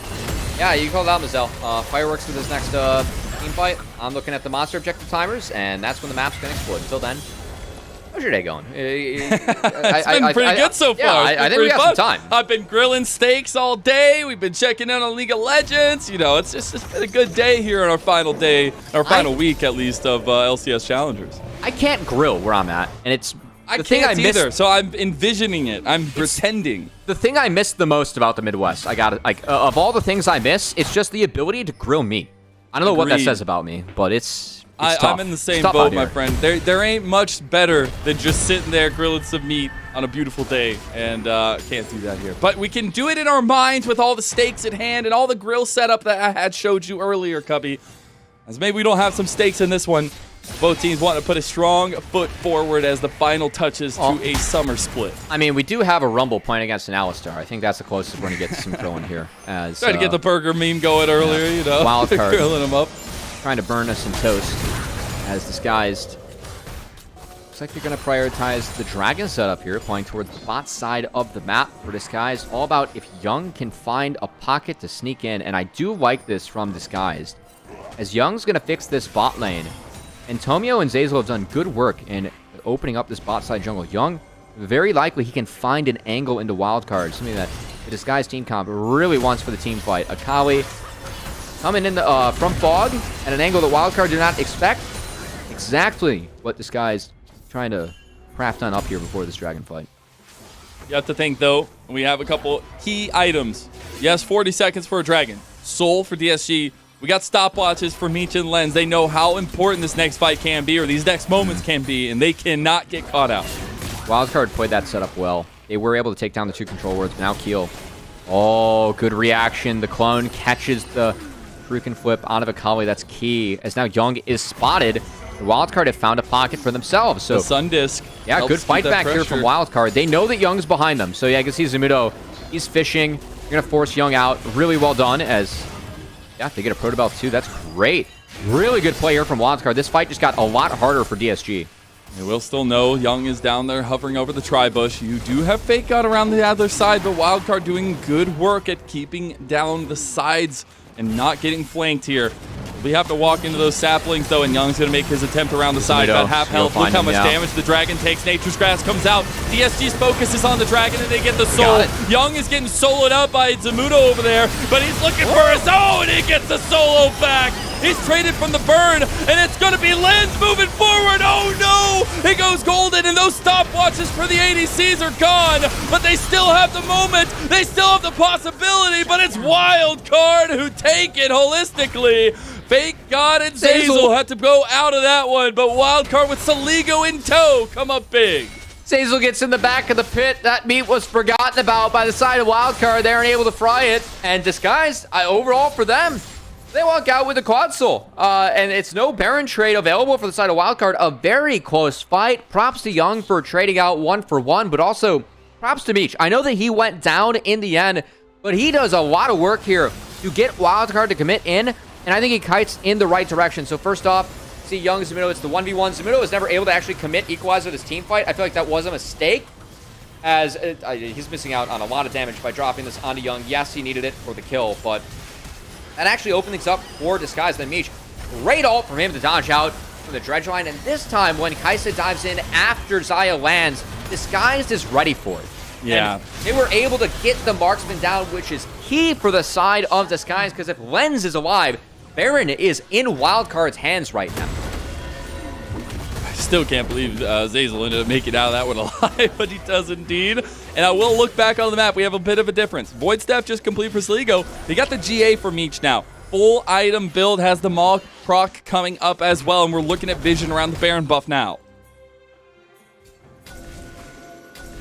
Yeah, you called out Mizel. Fireworks for this next team fight. I'm looking at the monster objective timers, and that's when the map's going to explode. Until then, how's your day going? It's been pretty good so far. Yeah, I think we got some time. I've been grilling steaks all day. We've been checking in on League of Legends. You know, it's been a good day here on our final day, our final week at least, of LCS Challengers. I can't grill where I'm at, and it's... I can't either, so I'm envisioning it. I'm pretending. The thing I miss the most about the Midwest, of all the things I miss, it's just the ability to grill meat. I don't know what that says about me, but it's tough. I'm in the same boat, my friend. There ain't much better than just sitting there grilling some meat on a beautiful day, and can't do that here. But we can do it in our minds with all the steaks at hand and all the grill setup that I had showed you earlier, Cubby. As maybe we don't have some steaks in this one. Both teams want to put a strong foot forward as the final touches to a summer split. I mean, we do have a Rumble playing against an Alistar. I think that's the closest we're going to get to some grilling here. As tried to get the burger meme going earlier, you know. Wildcard. Grilling them up. Trying to burn us some toast as disguised. Looks like they're going to prioritize the Dragon setup here, playing towards the bot side of the map for Disguised. All about if Young can find a pocket to sneak in, and I do like this from Disguised, as Young's going to fix this bot lane. And Tomio and Zazel have done good work in opening up this bot side jungle. Young, very likely he can find an angle into Wildcard, something that the Disguised team comp really wants for the team fight. Akali coming in from Fog at an angle that Wildcard do not expect. Exactly what Disguised trying to craft on up here before this dragon fight. You have to think, though, we have a couple key items. Yes, 40 seconds for a dragon. Soul for DSG. We got stopwatches for Meech and Lens. They know how important this next fight can be, or these next moments can be, and they cannot get caught out. Wildcard played that setup well. They were able to take down the two control wards. Now Keel. Oh, good reaction. The clone catches the freaking flip out of Akali. That's key. As now Young is spotted. The Wildcard have found a pocket for themselves. So the Sun Disc. Yeah, good fight back here from Wildcard. They know that Young's behind them. So yeah, I can see Zamudo. He's fishing. You're going to force Young out. Really well done as... Yeah, they get a Proto Belt too. That's great. Really good play here from Wildcard. This fight just got a lot harder for DSG. You will still know Young is down there hovering over the tri-bush. You do have Fake God around the other side, but Wildcard doing good work at keeping down the sides and not getting flanked here. We have to walk into those saplings, though, and Young's going to make his attempt around the side. About half health. Look how much damage the dragon takes. Nature's Grass comes out. DSG's focus is on the dragon, and they get the soul. Young is getting soloed up by Zamudo over there, but he's looking for his own, and he gets the solo back. He's traded from the burn, and it's going to be Lens moving forward. Oh, no! It goes golden, and those stopwatches for the ADCs are gone, but they still have the moment. They still have the possibility, but it's Wildcard who take it holistically. Fake God and Zeyzal had to go out of that one, but Wildcard with Saligo in tow come up big. Zeyzal gets in the back of the pit. That meat was forgotten about by the side of Wildcard. They aren't able to fry it. And Disguised, overall for them, they walk out with a quad soul. And it's no Baron trade available for the side of Wildcard. A very close fight. Props to Young for trading out 1-for-1, but also props to Meech. I know that he went down in the end, but he does a lot of work here to get Wildcard to commit in, and I think he kites in the right direction. So first off, see Young, Zamido, it's the 1v1. Zamido was never able to actually commit Equalizer this team fight. I feel like that was a mistake, as he's missing out on a lot of damage by dropping this onto Young. Yes, he needed it for the kill, but that actually opened things up for Disguise than Meech. Great ult from him to dodge out from the dredge line, and this time when Kaisa dives in after Xayah lands, Disguised is ready for it. Yeah. And they were able to get the marksman down, which is key for the side of Disguise, because if Lens is alive, Baron is in Wildcard's hands right now. I still can't believe Zeyzal ended up making out of that one alive, but he does indeed. And I will look back on the map. We have a bit of a difference. Void Staff just complete for Sligo. They got the GA for Meech now. Full item build has the Maul proc coming up as well, and we're looking at vision around the Baron buff now.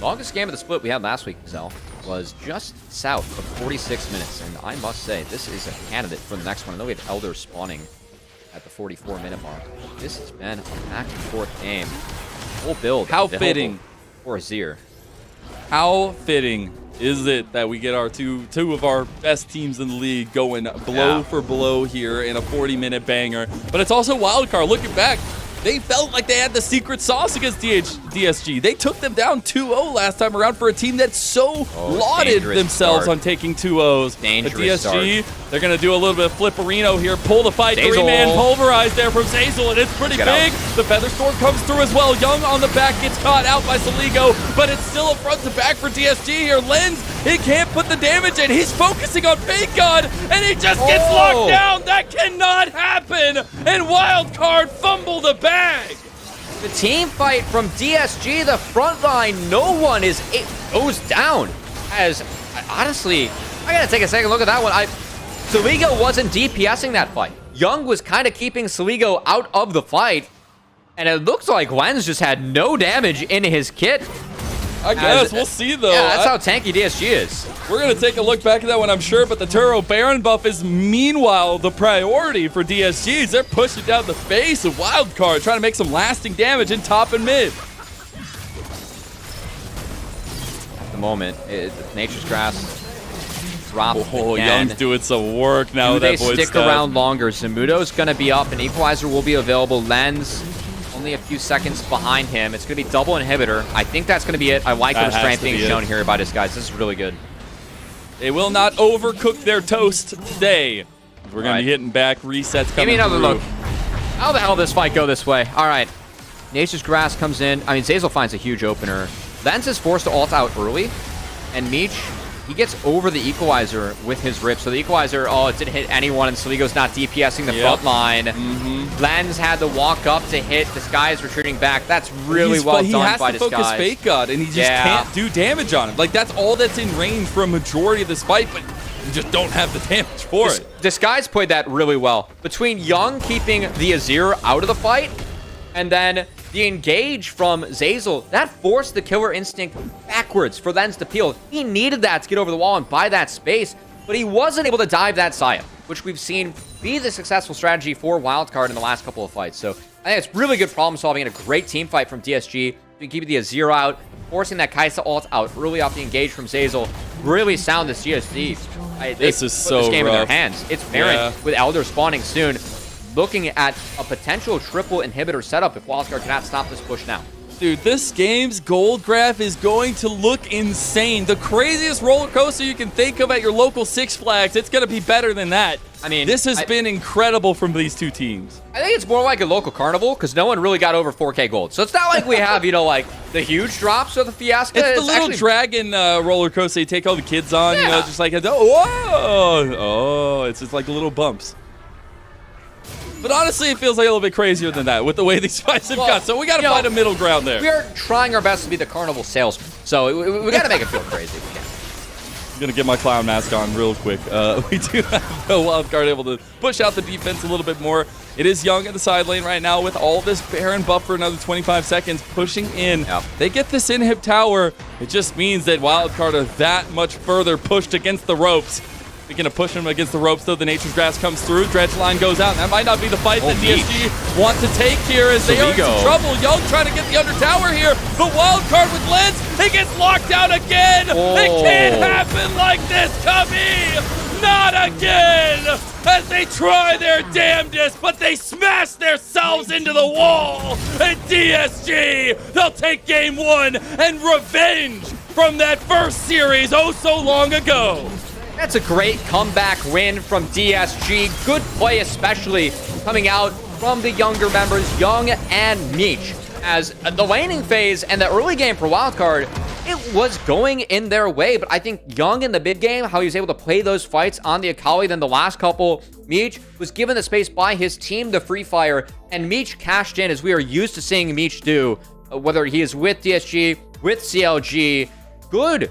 Longest game of the split we had last week, Zell, was just south of 46 minutes, and I must say, this is a candidate for the next one. I know we have Elder spawning at the 44-minute mark. This has been a back-and-forth game. Full build. How fitting for Azir. How fitting is it that we get our two of our best teams in the league going blow for blow here in a 40-minute banger? But it's also Wildcard. Looking back, they felt like they had the secret sauce against DSG. They took them down 2-0 last time around for a team that so lauded themselves on taking 2-0s. But DSG, they're going to do a little bit of flipperino here, pull the fight. Three-man pulverize there from Zeyzal, and it's pretty big. The Featherstorm comes through as well. Young on the back gets caught out by Saligo, but it's still a front to back for DSG here. Lens, he can't put the damage in. He's focusing on Fake God, and he just gets locked down. That cannot happen, and Wildcard fumbled the bag. The team fight from DSG, the front line, no one goes down. As, honestly, I gotta take a second look at that one. Saligo wasn't DPSing that fight. Young was kind of keeping Saligo out of the fight, and it looks like Lens just had no damage in his kit. I guess we'll see though. Yeah, that's how tanky DSG is. We're gonna take a look back at that one, I'm sure, but the Turo Baron buff is meanwhile the priority for DSGs. They're pushing down the face of Wildcard, trying to make some lasting damage in top and mid. At the moment, Nature's Grass dropped again. Young's doing some work now. Do they stick around longer? Zamudo's gonna be up, and Equalizer will be available. Lens only a few seconds behind him. It's going to be double inhibitor. I think that's going to be it. I like the strength being shown here by this guys. This is really good. They will not overcook their toast today. We're going to be hitting back. Resets coming. Give me another through. look. How the hell did this fight go this way? All right. Nature's Grass comes in. I mean, Zeyzal finds a huge opener. Lens is forced to ult out early. And Meech, he gets over the Equalizer with his rip. So the Equalizer, it didn't hit anyone, and Saligo's not DPSing the front line. Lens had to walk up to hit. Disguise retreating back. That's really well done by Disguise. He has to focus Fake God, and he just can't do damage on him. Like, that's all that's in range for a majority of this fight, but you just don't have the damage for it. Disguise played that really well. Between Young keeping the Azir out of the fight, and then the engage from Zeyzal, that forced the killer instinct backwards for Lens to peel. He needed that to get over the wall and buy that space, but he wasn't able to dive that Xayah, which we've seen be the successful strategy for Wildcard in the last couple of fights. So I think it's really good problem solving and a great team fight from DSG. Keeping the Azir out, forcing that Kaisa ult out early off the engage from Zeyzal. Really sound this GSD. This is so this game rough. in their hands. It's Baron with Elder spawning soon. Looking at a potential triple inhibitor setup if Wildcard cannot stop this push now. Dude, this game's gold graph is going to look insane. The craziest roller coaster you can think of at your local Six Flags. It's going to be better than that. I mean, this has been incredible from these two teams. I think it's more like a local carnival because no one really got over 4K gold. So it's not like we have, like the huge drops of the Fiasco. It's the little dragon roller coaster you take all the kids on, just like, whoa! Oh, it's just like little bumps. But honestly, it feels like a little bit crazier than that with the way these fights have gone. So we got to find a middle ground there. We are trying our best to be the carnival salesman. So we got to make it feel crazy. I'm going to get my clown mask on real quick. We do have the Wildcard able to push out the defense a little bit more. It is Young in the side lane right now with all this Baron buff for another 25 seconds pushing in. Yep. They get this inhib tower. It just means that Wildcard are that much further pushed against the ropes. Speaking of pushing them against the ropes, though, the Nature's Grass comes through. Dredge line goes out. And that might not be the fight that DSG want to take here as they are in some trouble. Young trying to get the under tower here. But Wildcard with Lens, he gets locked down again. It can't happen like this, Cubby. Not again. As they try their damnedest, but they smash themselves into the wall. And DSG, they'll take game 1 and revenge from that first series oh so long ago. That's a great comeback win from DSG. Good play, especially coming out from the younger members, Young and Meech. As the laning phase and the early game for Wildcard, it was going in their way. But I think Young in the mid game, how he was able to play those fights on the Akali, then the last couple, Meech was given the space by his team to free fire, and Meech cashed in as we are used to seeing Meech do, whether he is with DSG, with CLG. Good.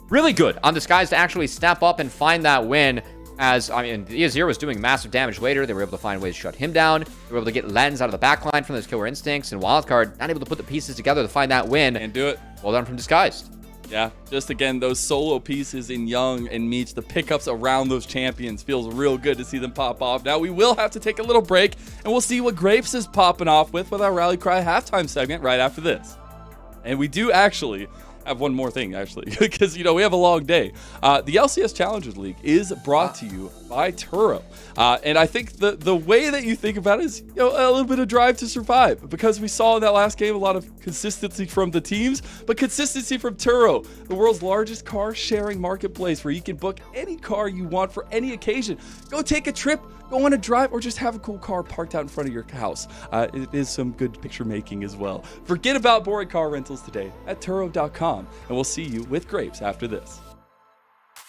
Really good on this guys to actually step up and find that win. As, I mean, Azir was doing massive damage later. They were able to find ways to shut him down. They were able to get Lens out of the backline from those killer instincts. And Wildcard not able to put the pieces together to find that win. And do it. Well done from Disguised. Yeah, just again, those solo pieces in Young and Meech, the pickups around those champions, feels real good to see them pop off. Now, we will have to take a little break, and we'll see what Grapes is popping off with our Rally Cry halftime segment right after this. And we do actually have one more thing, actually, because, you know, we have a long day. The LCS Challengers League is brought to you by Turo. And I think the way that you think about it is, you know, a little bit of drive to survive, because we saw in that last game a lot of consistency from the teams, but consistency from Turo, the world's largest car sharing marketplace where you can book any car you want for any occasion. Go take a trip, go on a drive, or just have a cool car parked out in front of your house. It is some good picture making as well. Forget about boring car rentals today at Turo.com, and we'll see you with Grapes after this.